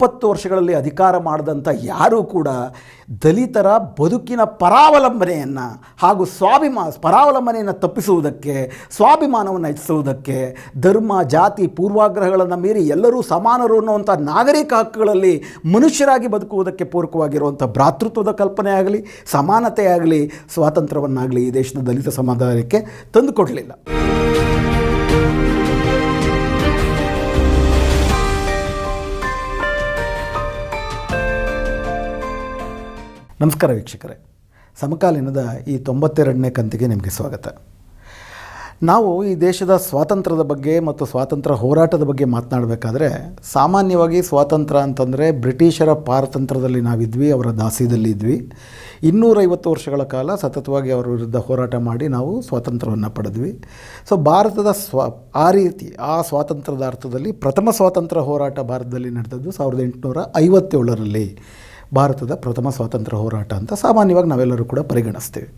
70 ವರ್ಷಗಳಲ್ಲಿ ಅಧಿಕಾರ ಮಾಡಿದಂಥ ಯಾರೂ ಕೂಡ ದಲಿತರ ಬದುಕಿನ ಪರಾವಲಂಬನೆಯನ್ನು ಹಾಗೂ ಪರಾವಲಂಬನೆಯನ್ನು ತಪ್ಪಿಸುವುದಕ್ಕೆ, ಸ್ವಾಭಿಮಾನವನ್ನು ಹೆಚ್ಚಿಸುವುದಕ್ಕೆ, ಧರ್ಮ ಜಾತಿ ಪೂರ್ವಾಗ್ರಹಗಳನ್ನು ಮೀರಿ ಎಲ್ಲರೂ ಸಮಾನರು ಅನ್ನುವಂಥ ನಾಗರಿಕ ಹಕ್ಕುಗಳಲ್ಲಿ ಮನುಷ್ಯರಾಗಿ ಬದುಕುವುದಕ್ಕೆ ಪೂರಕವಾಗಿರುವಂಥ ಭ್ರಾತೃತ್ವದ ಕಲ್ಪನೆ ಆಗಲಿ, ಸಮಾನತೆ ಆಗಲಿ, ಸ್ವಾತಂತ್ರ್ಯವನ್ನಾಗಲಿ ಈ ದೇಶದ ದಲಿತ ಸಮುದಾಯಕ್ಕೆ ತಂದುಕೊಡಲಿಲ್ಲ. ನಮಸ್ಕಾರ ವೀಕ್ಷಕರೇ, ಸಮಕಾಲೀನದ ಈ 92ನೇ ಕಂತಿಗೆ ನಿಮಗೆ ಸ್ವಾಗತ. ನಾವು ಈ ದೇಶದ ಸ್ವಾತಂತ್ರ್ಯದ ಬಗ್ಗೆ ಮತ್ತು ಸ್ವಾತಂತ್ರ್ಯ ಹೋರಾಟದ ಬಗ್ಗೆ ಮಾತನಾಡಬೇಕಾದ್ರೆ ಸಾಮಾನ್ಯವಾಗಿ ಸ್ವಾತಂತ್ರ್ಯ ಅಂತಂದರೆ ಬ್ರಿಟಿಷರ ಪಾರತಂತ್ರ್ಯದಲ್ಲಿ ನಾವಿದ್ವಿ, ಅವರ ದಾಸ್ಯದಲ್ಲಿ ಇದ್ವಿ. 250 ವರ್ಷಗಳ ಕಾಲ ಸತತವಾಗಿ ಅವರ ವಿರುದ್ಧ ಹೋರಾಟ ಮಾಡಿ ನಾವು ಸ್ವಾತಂತ್ರ್ಯವನ್ನು ಪಡೆದ್ವಿ. ಸೊ ಭಾರತದ ಆ ಸ್ವಾತಂತ್ರ್ಯದ ಅರ್ಥದಲ್ಲಿ ಪ್ರಥಮ ಸ್ವಾತಂತ್ರ್ಯ ಹೋರಾಟ ಭಾರತದಲ್ಲಿ ನಡೆದದ್ದು 1857ರಲ್ಲಿ. ಭಾರತದ ಪ್ರಥಮ ಸ್ವಾತಂತ್ರ್ಯ ಹೋರಾಟ ಅಂತ ಸಾಮಾನ್ಯವಾಗಿ ನಾವೆಲ್ಲರೂ ಕೂಡ ಪರಿಗಣಿಸ್ತೀವಿ.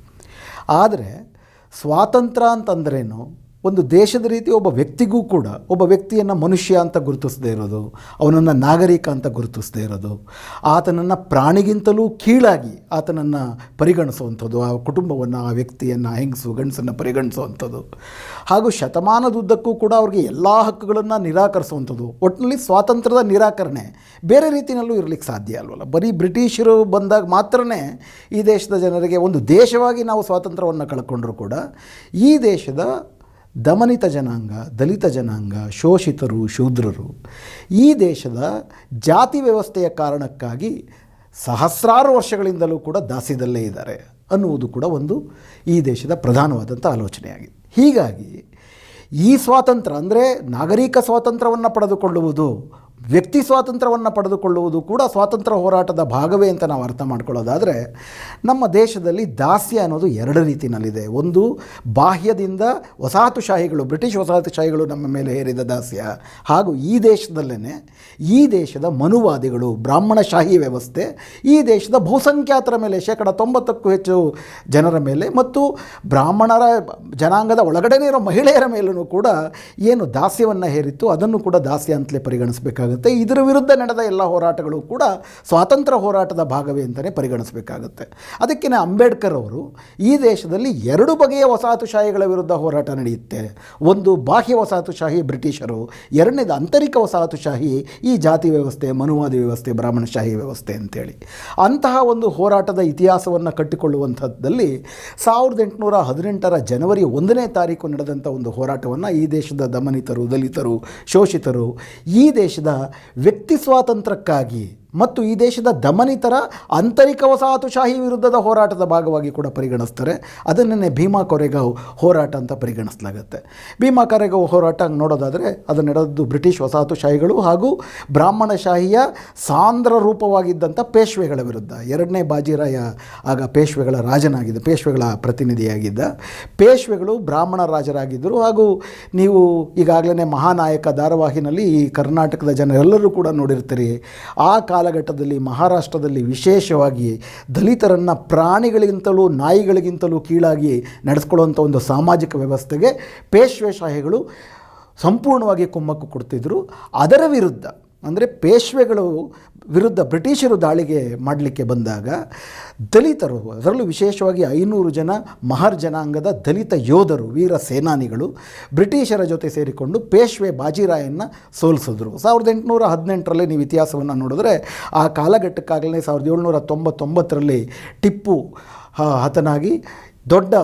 ಆದರೆ ಸ್ವಾತಂತ್ರ್ಯ ಅಂತಂದ್ರೇನು, ಒಂದು ದೇಶದ ರೀತಿ ಒಬ್ಬ ವ್ಯಕ್ತಿಗೂ ಕೂಡ ಒಬ್ಬ ವ್ಯಕ್ತಿಯನ್ನು ಮನುಷ್ಯ ಅಂತ ಗುರುತಿಸದೇ ಇರೋದು, ಅವನನ್ನು ನಾಗರಿಕ ಅಂತ ಗುರುತಿಸದೇ ಇರೋದು, ಆತನನ್ನು ಪ್ರಾಣಿಗಿಂತಲೂ ಕೀಳಾಗಿ ಆತನನ್ನು ಪರಿಗಣಿಸುವಂಥದ್ದು, ಆ ಕುಟುಂಬವನ್ನು, ಆ ವ್ಯಕ್ತಿಯನ್ನು, ಹೆಂಗಸು ಗಂಡಸನ್ನು ಪರಿಗಣಿಸುವಂಥದ್ದು, ಹಾಗೂ ಶತಮಾನದುದ್ದಕ್ಕೂ ಕೂಡ ಅವ್ರಿಗೆ ಎಲ್ಲ ಹಕ್ಕುಗಳನ್ನು ನಿರಾಕರಿಸುವಂಥದ್ದು. ಒಟ್ಟಿನಲ್ಲಿ ಸ್ವಾತಂತ್ರ್ಯದ ನಿರಾಕರಣೆ ಬೇರೆ ರೀತಿಯಲ್ಲೂ ಇರಲಿಕ್ಕೆ ಸಾಧ್ಯ ಅಲ್ವಲ್ಲ. ಬರೀ ಬ್ರಿಟಿಷರು ಬಂದಾಗ ಮಾತ್ರನೇ ಈ ದೇಶದ ಜನರಿಗೆ ಒಂದು ದೇಶವಾಗಿ ನಾವು ಸ್ವಾತಂತ್ರ್ಯವನ್ನು ಕಳ್ಕೊಂಡ್ರೂ ಕೂಡ ಈ ದೇಶದ ದಮನಿತ ಜನಾಂಗ, ದಲಿತ ಜನಾಂಗ, ಶೋಷಿತರು, ಶೂದ್ರರು ಈ ದೇಶದ ಜಾತಿ ವ್ಯವಸ್ಥೆಯ ಕಾರಣಕ್ಕಾಗಿ ಸಹಸ್ರಾರು ವರ್ಷಗಳಿಂದಲೂ ಕೂಡ ದಾಸ್ಯದಲ್ಲೇ ಇದ್ದಾರೆ ಅನ್ನುವುದು ಕೂಡ ಒಂದು ಈ ದೇಶದ ಪ್ರಧಾನವಾದಂಥ ಆಲೋಚನೆಯಾಗಿದೆ. ಹೀಗಾಗಿ ಈ ಸ್ವಾತಂತ್ರ್ಯ ಅಂದರೆ ನಾಗರಿಕ ಸ್ವಾತಂತ್ರ್ಯವನ್ನು ಪಡೆದುಕೊಳ್ಳುವುದು, ವ್ಯಕ್ತಿ ಸ್ವಾತಂತ್ರ್ಯವನ್ನು ಪಡೆದುಕೊಳ್ಳುವುದು ಕೂಡ ಸ್ವಾತಂತ್ರ್ಯ ಹೋರಾಟದ ಭಾಗವೇ ಅಂತ ನಾವು ಅರ್ಥ ಮಾಡ್ಕೊಳ್ಳೋದಾದರೆ, ನಮ್ಮ ದೇಶದಲ್ಲಿ ದಾಸ್ಯ ಅನ್ನೋದು ಎರಡು ರೀತಿಯಲ್ಲಿದೆ. ಒಂದು ಬಾಹ್ಯದಿಂದ ವಸಾಹತುಶಾಹಿಗಳು, ಬ್ರಿಟಿಷ್ ವಸಾಹತುಶಾಹಿಗಳು ನಮ್ಮ ಮೇಲೆ ಹೇರಿದ ದಾಸ್ಯ, ಹಾಗೂ ಈ ದೇಶದಲ್ಲೇ ಈ ದೇಶದ ಮನುವಾದಿಗಳು, ಬ್ರಾಹ್ಮಣಶಾಹಿ ವ್ಯವಸ್ಥೆ ಈ ದೇಶದ ಬಹುಸಂಖ್ಯಾತರ ಮೇಲೆ 90%ಕ್ಕೂ ಹೆಚ್ಚು ಜನರ ಮೇಲೆ ಮತ್ತು ಬ್ರಾಹ್ಮಣರ ಜನಾಂಗದ ಒಳಗಡೆನೇ ಇರೋ ಮಹಿಳೆಯರ ಮೇಲೂ ಕೂಡ ಏನು ದಾಸ್ಯವನ್ನು ಹೇರಿತ್ತು ಅದನ್ನು ಕೂಡ ದಾಸ್ಯ ಅಂತಲೇ ಪರಿಗಣಿಸಬೇಕಾಗುತ್ತೆ. ಇದರ ವಿರುದ್ಧ ನಡೆದ ಎಲ್ಲ ಹೋರಾಟಗಳು ಕೂಡ ಸ್ವಾತಂತ್ರ್ಯ ಹೋರಾಟದ ಭಾಗವೇ ಅಂತಲೇ ಪರಿಗಣಿಸಬೇಕಾಗುತ್ತೆ. ಅದಕ್ಕೆ ಅಂಬೇಡ್ಕರ್ ಅವರು ಈ ದೇಶದಲ್ಲಿ ಎರಡು ಬಗೆಯ ವಸಾಹತುಶಾಹಿಗಳ ವಿರುದ್ಧ ಹೋರಾಟ ನಡೆಯುತ್ತೆ. ಒಂದು ಬಾಹ್ಯ ವಸಾಹತುಶಾಹಿ ಬ್ರಿಟಿಷರು, ಎರಡನೇದು ಆಂತರಿಕ ವಸಾಹತುಶಾಹಿ ಈ ಜಾತಿ ವ್ಯವಸ್ಥೆ, ಮನುವಾದಿ ವ್ಯವಸ್ಥೆ, ಬ್ರಾಹ್ಮಣಶಾಹಿ ವ್ಯವಸ್ಥೆ ಅಂತೇಳಿ. ಅಂತಹ ಒಂದು ಹೋರಾಟದ ಇತಿಹಾಸವನ್ನು ಕಟ್ಟಿಕೊಳ್ಳುವಂಥದ್ದಲ್ಲಿ 1818 ಜನವರಿ 1ನೇ ತಾರೀಕು ನಡೆದಂಥ ಒಂದು ಹೋರಾಟವನ್ನು ಈ ದೇಶದ ದಮನಿತರು, ದಲಿತರು, ಶೋಷಿತರು ಈ ದೇಶದ ವ್ಯಕ್ತಿ ಸ್ವಾತಂತ್ರ್ಯಕ್ಕಾಗಿ ಮತ್ತು ಈ ದೇಶದ ದಮನಿತರ ಆಂತರಿಕ ವಸಾಹತುಶಾಹಿ ವಿರುದ್ಧದ ಹೋರಾಟದ ಭಾಗವಾಗಿ ಕೂಡ ಪರಿಗಣಿಸ್ತಾರೆ. ಅದನ್ನೇ ಭೀಮಾ ಕೊರೆಗಾಂವ್ ಹೋರಾಟ ಅಂತ ಪರಿಗಣಿಸಲಾಗುತ್ತೆ. ಭೀಮಾ ಕೊರೆಗಾಂವ್ ಹೋರಾಟ ನೋಡೋದಾದರೆ ಅದು ನಡೆದದ್ದು ಬ್ರಿಟಿಷ್ ವಸಾಹತುಶಾಹಿಗಳು ಹಾಗೂ ಬ್ರಾಹ್ಮಣಶಾಹಿಯ ಸಾಂದ್ರ ರೂಪವಾಗಿದ್ದಂಥ ಪೇಶ್ವೆಗಳ ವಿರುದ್ಧ. 2ನೇ ಬಾಜಿರಾಯ ಆಗ ಪೇಶ್ವೆಗಳ ರಾಜನಾಗಿದ್ದ, ಪೇಶ್ವೆಗಳ ಪ್ರತಿನಿಧಿಯಾಗಿದ್ದ. ಪೇಶ್ವೆಗಳು ಬ್ರಾಹ್ಮಣ ರಾಜರಾಗಿದ್ದರು. ಹಾಗೂ ನೀವು ಈಗಾಗಲೇ ಮಹಾನಾಯಕ ಧಾರಾವಾಹಿನಲ್ಲಿ ಈ ಕರ್ನಾಟಕದ ಜನರೆಲ್ಲರೂ ಕೂಡ ನೋಡಿರ್ತೀರಿ. ಆ ಕಾಲಘಟ್ಟದಲ್ಲಿ ಮಹಾರಾಷ್ಟ್ರದಲ್ಲಿ ವಿಶೇಷವಾಗಿ ದಲಿತರನ್ನು ಪ್ರಾಣಿಗಳಿಗಿಂತಲೂ ನಾಯಿಗಳಿಗಿಂತಲೂ ಕೀಳಾಗಿ ನಡೆಸ್ಕೊಳ್ಳುವಂಥ ಒಂದು ಸಾಮಾಜಿಕ ವ್ಯವಸ್ಥೆಗೆ ಪೇಶ್ವೆಶಾಹಿಗಳು ಸಂಪೂರ್ಣವಾಗಿ ಕುಮ್ಮಕ್ಕು ಕೊಡ್ತಿದ್ದರು. ಅದರ ವಿರುದ್ಧ ಅಂದರೆ ಪೇಶ್ವೆಗಳು ವಿರುದ್ಧ ಬ್ರಿಟಿಷರು ದಾಳಿಗೆ ಮಾಡಲಿಕ್ಕೆ ಬಂದಾಗ ದಲಿತರು, ಅದರಲ್ಲೂ ವಿಶೇಷವಾಗಿ 500 ಜನ ಮಹರ್ ಜನಾಂಗದ ದಲಿತ ಯೋಧರು, ವೀರ ಸೇನಾನಿಗಳು ಬ್ರಿಟಿಷರ ಜೊತೆ ಸೇರಿಕೊಂಡು ಪೇಶ್ವೆ ಬಾಜಿರಾಯನ್ನ ಸೋಲಿಸಿದ್ರು. 1818ರಲ್ಲಿ ನೀವು ಇತಿಹಾಸವನ್ನು ನೋಡಿದ್ರೆ ಆ ಕಾಲಘಟ್ಟಕ್ಕಾಗಲೇ 1799ರಲ್ಲಿ ಟಿಪ್ಪು ಹತನಾಗಿ ದೊಡ್ಡ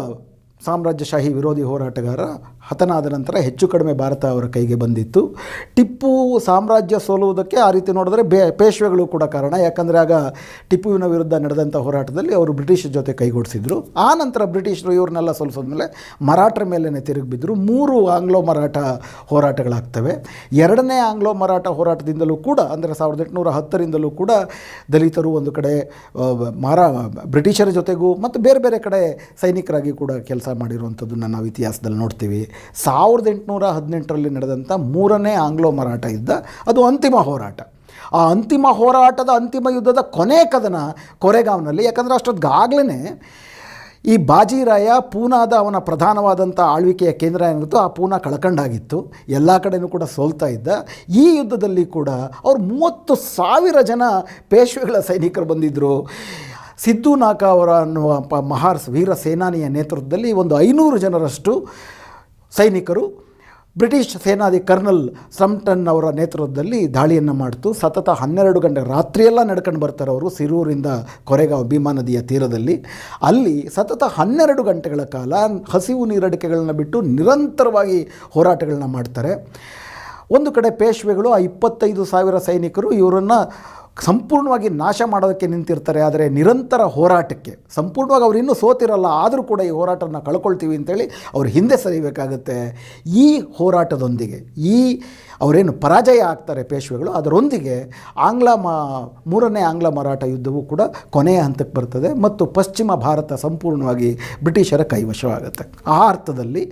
ಸಾಮ್ರಾಜ್ಯಶಾಹಿ ವಿರೋಧಿ ಹೋರಾಟಗಾರ ಹತನಾದ ನಂತರ ಹೆಚ್ಚು ಕಡಿಮೆ ಭಾರತ ಅವರ ಕೈಗೆ ಬಂದಿತ್ತು. ಟಿಪ್ಪು ಸಾಮ್ರಾಜ್ಯ ಸೋಲುವುದಕ್ಕೆ ಆ ರೀತಿ ನೋಡಿದ್ರೆ ಪೇಶ್ವೆಗಳು ಕೂಡ ಕಾರಣ. ಯಾಕಂದರೆ ಆಗ ಟಿಪ್ಪುವಿನ ವಿರುದ್ಧ ನಡೆದಂಥ ಹೋರಾಟದಲ್ಲಿ ಅವರು ಬ್ರಿಟಿಷರ ಜೊತೆ ಕೈಗೂಡಿಸಿದ್ರು. ಆ ನಂತರ ಬ್ರಿಟಿಷರು ಇವ್ರನ್ನೆಲ್ಲ ಸೋಲಿಸಿದ್ಮೇಲೆ ಮರಾಠರ ಮೇಲೇ ತಿರುಗಿಬಿದ್ದರು. 3 ಆಂಗ್ಲೋ ಮರಾಠ ಹೋರಾಟಗಳಾಗ್ತವೆ. 2ನೇ ಆಂಗ್ಲೋ ಮರಾಠ ಹೋರಾಟದಿಂದಲೂ ಕೂಡ ಅಂದರೆ 1810ರಿಂದಲೂ ಕೂಡ ದಲಿತರು ಒಂದು ಕಡೆ ಬ್ರಿಟಿಷರ ಜೊತೆಗೂ ಮತ್ತು ಬೇರೆ ಬೇರೆ ಕಡೆ ಸೈನಿಕರಾಗಿ ಕೂಡ ಕೆಲಸ ಮಾಡಿರುವಂಥದ್ದನ್ನು ನಾವು ಇತಿಹಾಸದಲ್ಲಿ ನೋಡ್ತೀವಿ. 1818ರಲ್ಲಿ ನಡೆದಂಥ 3ನೇ ಆಂಗ್ಲೋ ಮರಾಠ ಯುದ್ಧ ಅದು ಅಂತಿಮ ಹೋರಾಟ. ಆ ಅಂತಿಮ ಹೋರಾಟದ ಅಂತಿಮ ಯುದ್ಧದ ಕೊನೆ ಕದನ ಕೊರೆಗಾಂವ್ನಲ್ಲಿ. ಯಾಕಂದರೆ ಅಷ್ಟೊತ್ತಿಗಾಗಲೇ ಈ ಬಾಜಿರಾಯ ಪೂನಾದ ಅವನ ಪ್ರಧಾನವಾದಂಥ ಆಳ್ವಿಕೆಯ ಕೇಂದ್ರ ಏನಿತ್ತು, ಆ ಪೂನಾ ಕಳ್ಕೊಂಡಾಗಿತ್ತು. ಎಲ್ಲ ಕಡೆಯೂ ಕೂಡ ಸೋಲ್ತಾ ಇದ್ದ. ಈ ಯುದ್ಧದಲ್ಲಿ ಕೂಡ ಅವ್ರು 30,000 ಜನ ಪೇಶ್ವೆಗಳ ಸೈನಿಕರು ಬಂದಿದ್ದರು. ಸಿದ್ದು ನಾಕ ಅವರ ಅನ್ನುವ ವೀರ ಸೇನಾನಿಯ ನೇತೃತ್ವದಲ್ಲಿ ಒಂದು 500 ಜನರಷ್ಟು ಸೈನಿಕರು ಬ್ರಿಟಿಷ್ ಸೇನಾಧಿ ಕರ್ನಲ್ ಸ್ಟಂಪ್ಟನ್ ಅವರ ನೇತೃತ್ವದಲ್ಲಿ ದಾಳಿಯನ್ನು ಮಾಡ್ತು. ಸತತ 12 ಗಂಟೆ ರಾತ್ರಿಯೆಲ್ಲ ನಡ್ಕೊಂಡು ಬರ್ತಾರೆ ಅವರು ಸಿರೂರಿಂದ ಕೊರೆಗಾಂವ್ ಭೀಮಾ ನದಿಯ ತೀರದಲ್ಲಿ. ಅಲ್ಲಿ ಸತತ 12 ಗಂಟೆಗಳ ಕಾಲ ಹಸಿವು ನೀರಡಿಕೆಗಳನ್ನ ಬಿಟ್ಟು ನಿರಂತರವಾಗಿ ಹೋರಾಟಗಳನ್ನ ಮಾಡ್ತಾರೆ. ಒಂದು ಕಡೆ ಪೇಶ್ವೆಗಳು ಆ 25,000 ಸೈನಿಕರು ಇವರನ್ನು ಸಂಪೂರ್ಣವಾಗಿ ನಾಶ ಮಾಡೋದಕ್ಕೆ ನಿಂತಿರ್ತಾರೆ. ಆದರೆ ನಿರಂತರ ಹೋರಾಟಕ್ಕೆ ಸಂಪೂರ್ಣವಾಗಿ ಅವರು ಇನ್ನೂ ಸೋತಿರಲ್ಲ, ಆದರೂ ಕೂಡ ಈ ಹೋರಾಟವನ್ನು ಕಳ್ಕೊಳ್ತೀವಿ ಅಂತೇಳಿ ಅವ್ರು ಹಿಂದೆ ಸರಿಬೇಕಾಗತ್ತೆ. ಈ ಹೋರಾಟದೊಂದಿಗೆ ಅವರೇನು ಪರಾಜಯ ಆಗ್ತಾರೆ ಪೇಶ್ವೆಗಳು, ಅದರೊಂದಿಗೆ ಮೂರನೇ ಆಂಗ್ಲ ಮರಾಠ ಯುದ್ಧವೂ ಕೂಡ ಕೊನೆಯ ಹಂತಕ್ಕೆ ಬರ್ತದೆ ಮತ್ತು ಪಶ್ಚಿಮ ಭಾರತ ಸಂಪೂರ್ಣವಾಗಿ ಬ್ರಿಟಿಷರ ಕೈವಶವಾಗುತ್ತೆ. ಆ ಅರ್ಥದಲ್ಲಿ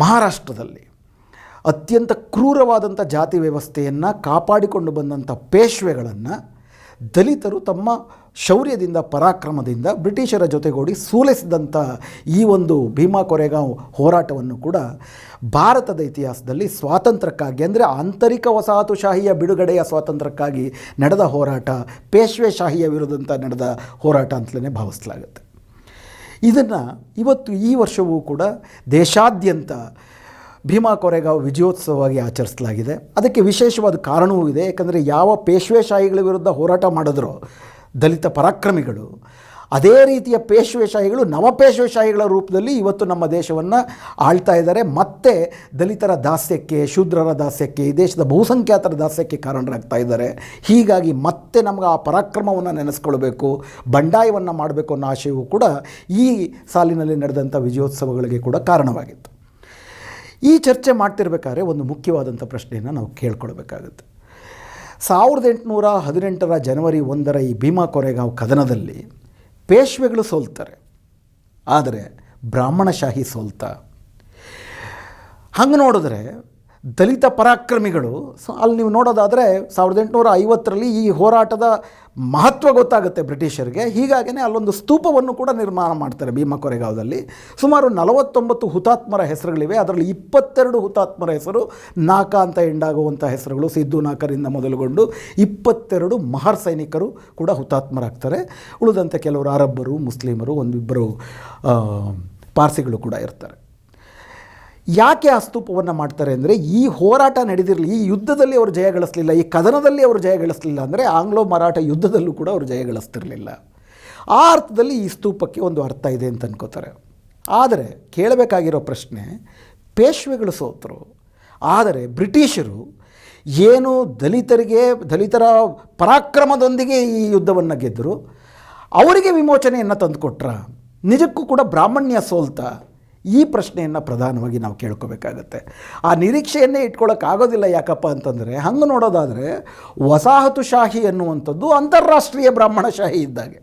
ಮಹಾರಾಷ್ಟ್ರದಲ್ಲಿ ಅತ್ಯಂತ ಕ್ರೂರವಾದಂಥ ಜಾತಿ ವ್ಯವಸ್ಥೆಯನ್ನು ಕಾಪಾಡಿಕೊಂಡು ಬಂದಂಥ ಪೇಶ್ವೆಗಳನ್ನು ದಲಿತರು ತಮ್ಮ ಶೌರ್ಯದಿಂದ ಪರಾಕ್ರಮದಿಂದ ಬ್ರಿಟಿಷರ ಜೊತೆಗೂಡಿ ಸೋಲಿಸಿದಂಥ ಈ ಒಂದು ಭೀಮಾ ಕೊರೆಗಾಂವ್ ಹೋರಾಟವನ್ನು ಕೂಡ ಭಾರತದ ಇತಿಹಾಸದಲ್ಲಿ ಸ್ವಾತಂತ್ರ್ಯಕ್ಕಾಗಿ, ಅಂದರೆ ಆಂತರಿಕ ವಸಾಹತುಶಾಹಿಯ ಬಿಡುಗಡೆಯ ಸ್ವಾತಂತ್ರ್ಯಕ್ಕಾಗಿ ನಡೆದ ಹೋರಾಟ, ಪೇಶ್ವೆಶಾಹಿಯ ವಿರುದ್ಧ ನಡೆದ ಹೋರಾಟ ಅಂತಲೇ ಭಾವಿಸಲಾಗುತ್ತೆ. ಇದನ್ನು ಇವತ್ತು ಈ ವರ್ಷವೂ ಕೂಡ ದೇಶಾದ್ಯಂತ ಭೀಮಾ ಕೊರೆಗಾಂವ್ ವಿಜಯೋತ್ಸವವಾಗಿ ಆಚರಿಸಲಾಗಿದೆ. ಅದಕ್ಕೆ ವಿಶೇಷವಾದ ಕಾರಣವೂ ಇದೆ. ಏಕೆಂದರೆ ಯಾವ ಪೇಶ್ವೆಶಾಹಿಗಳ ವಿರುದ್ಧ ಹೋರಾಟ ಮಾಡಿದ್ರೋ ದಲಿತ ಪರಾಕ್ರಮಿಗಳು, ಅದೇ ರೀತಿಯ ಪೇಶ್ವೆಶಾಹಿಗಳು ನವಪೇಶ್ವೆಶಾಹಿಗಳ ರೂಪದಲ್ಲಿ ಇವತ್ತು ನಮ್ಮ ದೇಶವನ್ನು ಆಳ್ತಾ ಇದ್ದಾರೆ. ಮತ್ತೆ ದಲಿತರ ದಾಸ್ಯಕ್ಕೆ, ಶೂದ್ರರ ದಾಸ್ಯಕ್ಕೆ, ಈ ದೇಶದ ಬಹುಸಂಖ್ಯಾತರ ದಾಸ್ಯಕ್ಕೆ ಕಾರಣರಾಗ್ತಾ ಇದ್ದಾರೆ. ಹೀಗಾಗಿ ಮತ್ತೆ ನಮಗೆ ಆ ಪರಾಕ್ರಮವನ್ನು ನೆನೆಸ್ಕೊಳ್ಬೇಕು, ಬಂಡಾಯವನ್ನು ಮಾಡಬೇಕು ಅನ್ನೋ ಆಶಯವು ಕೂಡ ಈ ಸಾಲಿನಲ್ಲಿ ನಡೆದಂಥ ವಿಜಯೋತ್ಸವಗಳಿಗೆ ಕೂಡ ಕಾರಣವಾಗಿತ್ತು. ಈ ಚರ್ಚೆ ಮಾಡ್ತಿರ್ಬೇಕಾದ್ರೆ ಒಂದು ಮುಖ್ಯವಾದಂಥ ಪ್ರಶ್ನೆಯನ್ನು ನಾವು ಕೇಳ್ಕೊಳ್ಬೇಕಾಗುತ್ತೆ. 1818 ಜನವರಿ 1 ಈ ಭೀಮಾ ಕೊರೆಗಾಂವ್ ಕದನದಲ್ಲಿ ಪೇಶ್ವೆಗಳು ಸೋಲ್ತಾರೆ, ಆದರೆ ಬ್ರಾಹ್ಮಣಶಾಹಿ ಸೋಲ್ತಾ? ಹಂಗೆ ನೋಡಿದ್ರೆ ದಲಿತ ಪರಾಕ್ರಮಿಗಳು ಅಲ್ಲಿ ನೀವು ನೋಡೋದಾದರೆ 1850ರಲ್ಲಿ ಈ ಹೋರಾಟದ ಮಹತ್ವ ಗೊತ್ತಾಗುತ್ತೆ ಬ್ರಿಟಿಷರಿಗೆ. ಹೀಗಾಗಿಯೇ ಅಲ್ಲೊಂದು ಸ್ತೂಪವನ್ನು ಕೂಡ ನಿರ್ಮಾಣ ಮಾಡ್ತಾರೆ ಭೀಮಾ ಕೊರೆಗಾಂವದಲ್ಲಿ. ಸುಮಾರು 49 ಹುತಾತ್ಮರ ಹೆಸರುಗಳಿವೆ. ಅದರಲ್ಲಿ 22 ಹುತಾತ್ಮರ ಹೆಸರು ನಾಕ ಅಂತ ಎಂಡಾಗುವಂಥ ಹೆಸರುಗಳು. ಸಿದ್ದು ನಾಕರಿಂದ ಮೊದಲುಗೊಂಡು 22 ಮಹರ್ ಸೈನಿಕರು ಕೂಡ ಹುತಾತ್ಮರಾಗ್ತಾರೆ. ಉಳಿದಂತೆ ಕೆಲವರು ಅರಬ್ಬರು, ಮುಸ್ಲಿಮರು, ಒಂದಿಬ್ಬರು ಪಾರ್ಸಿಗಳು ಕೂಡ ಇರ್ತಾರೆ. ಯಾಕೆ ಆ ಸ್ತೂಪವನ್ನು ಮಾಡ್ತಾರೆ ಅಂದರೆ, ಈ ಹೋರಾಟ ನಡೆದಿರಲಿ, ಈ ಯುದ್ಧದಲ್ಲಿ ಅವರು ಜಯ ಗಳಿಸಲಿಲ್ಲ, ಈ ಕದನದಲ್ಲಿ ಅವರು ಜಯ ಗಳಿಸಲಿಲ್ಲ ಅಂದರೆ ಆಂಗ್ಲೋ ಮರಾಠ ಯುದ್ಧದಲ್ಲೂ ಕೂಡ ಅವರು ಜಯ ಗಳಿಸ್ತಿರಲಿಲ್ಲ. ಆ ಅರ್ಥದಲ್ಲಿ ಈ ಸ್ತೂಪಕ್ಕೆ ಒಂದು ಅರ್ಥ ಇದೆ ಅಂತ ಅನ್ಕೋತಾರೆ. ಆದರೆ ಕೇಳಬೇಕಾಗಿರೋ ಪ್ರಶ್ನೆ, ಪೇಶ್ವೆಗಳು ಸೋತರು, ಆದರೆ ಬ್ರಿಟಿಷರು ಏನು ದಲಿತರ ಪರಾಕ್ರಮದೊಂದಿಗೆ ಈ ಯುದ್ಧವನ್ನು ಗೆದ್ದರು, ಅವರಿಗೆ ವಿಮೋಚನೆಯನ್ನು ತಂದುಕೊಟ್ರ? ನಿಜಕ್ಕೂ ಕೂಡ ಬ್ರಾಹ್ಮಣ್ಯ ಸೋಲ್ತಾ? ಈ ಪ್ರಶ್ನೆಯನ್ನು ಪ್ರಧಾನವಾಗಿ ನಾವು ಕೇಳ್ಕೋಬೇಕಾಗತ್ತೆ. ಆ ನಿರೀಕ್ಷೆಯನ್ನೇ ಇಟ್ಕೊಳ್ಳೋಕ್ಕಾಗೋದಿಲ್ಲ. ಯಾಕಪ್ಪ ಅಂತಂದರೆ, ಹಂಗೆ ನೋಡೋದಾದರೆ ವಸಾಹತುಶಾಹಿ ಅನ್ನುವಂಥದ್ದು ಅಂತಾರಾಷ್ಟ್ರೀಯ ಬ್ರಾಹ್ಮಣಶಾಹಿ ಇದ್ದಾಗೆ.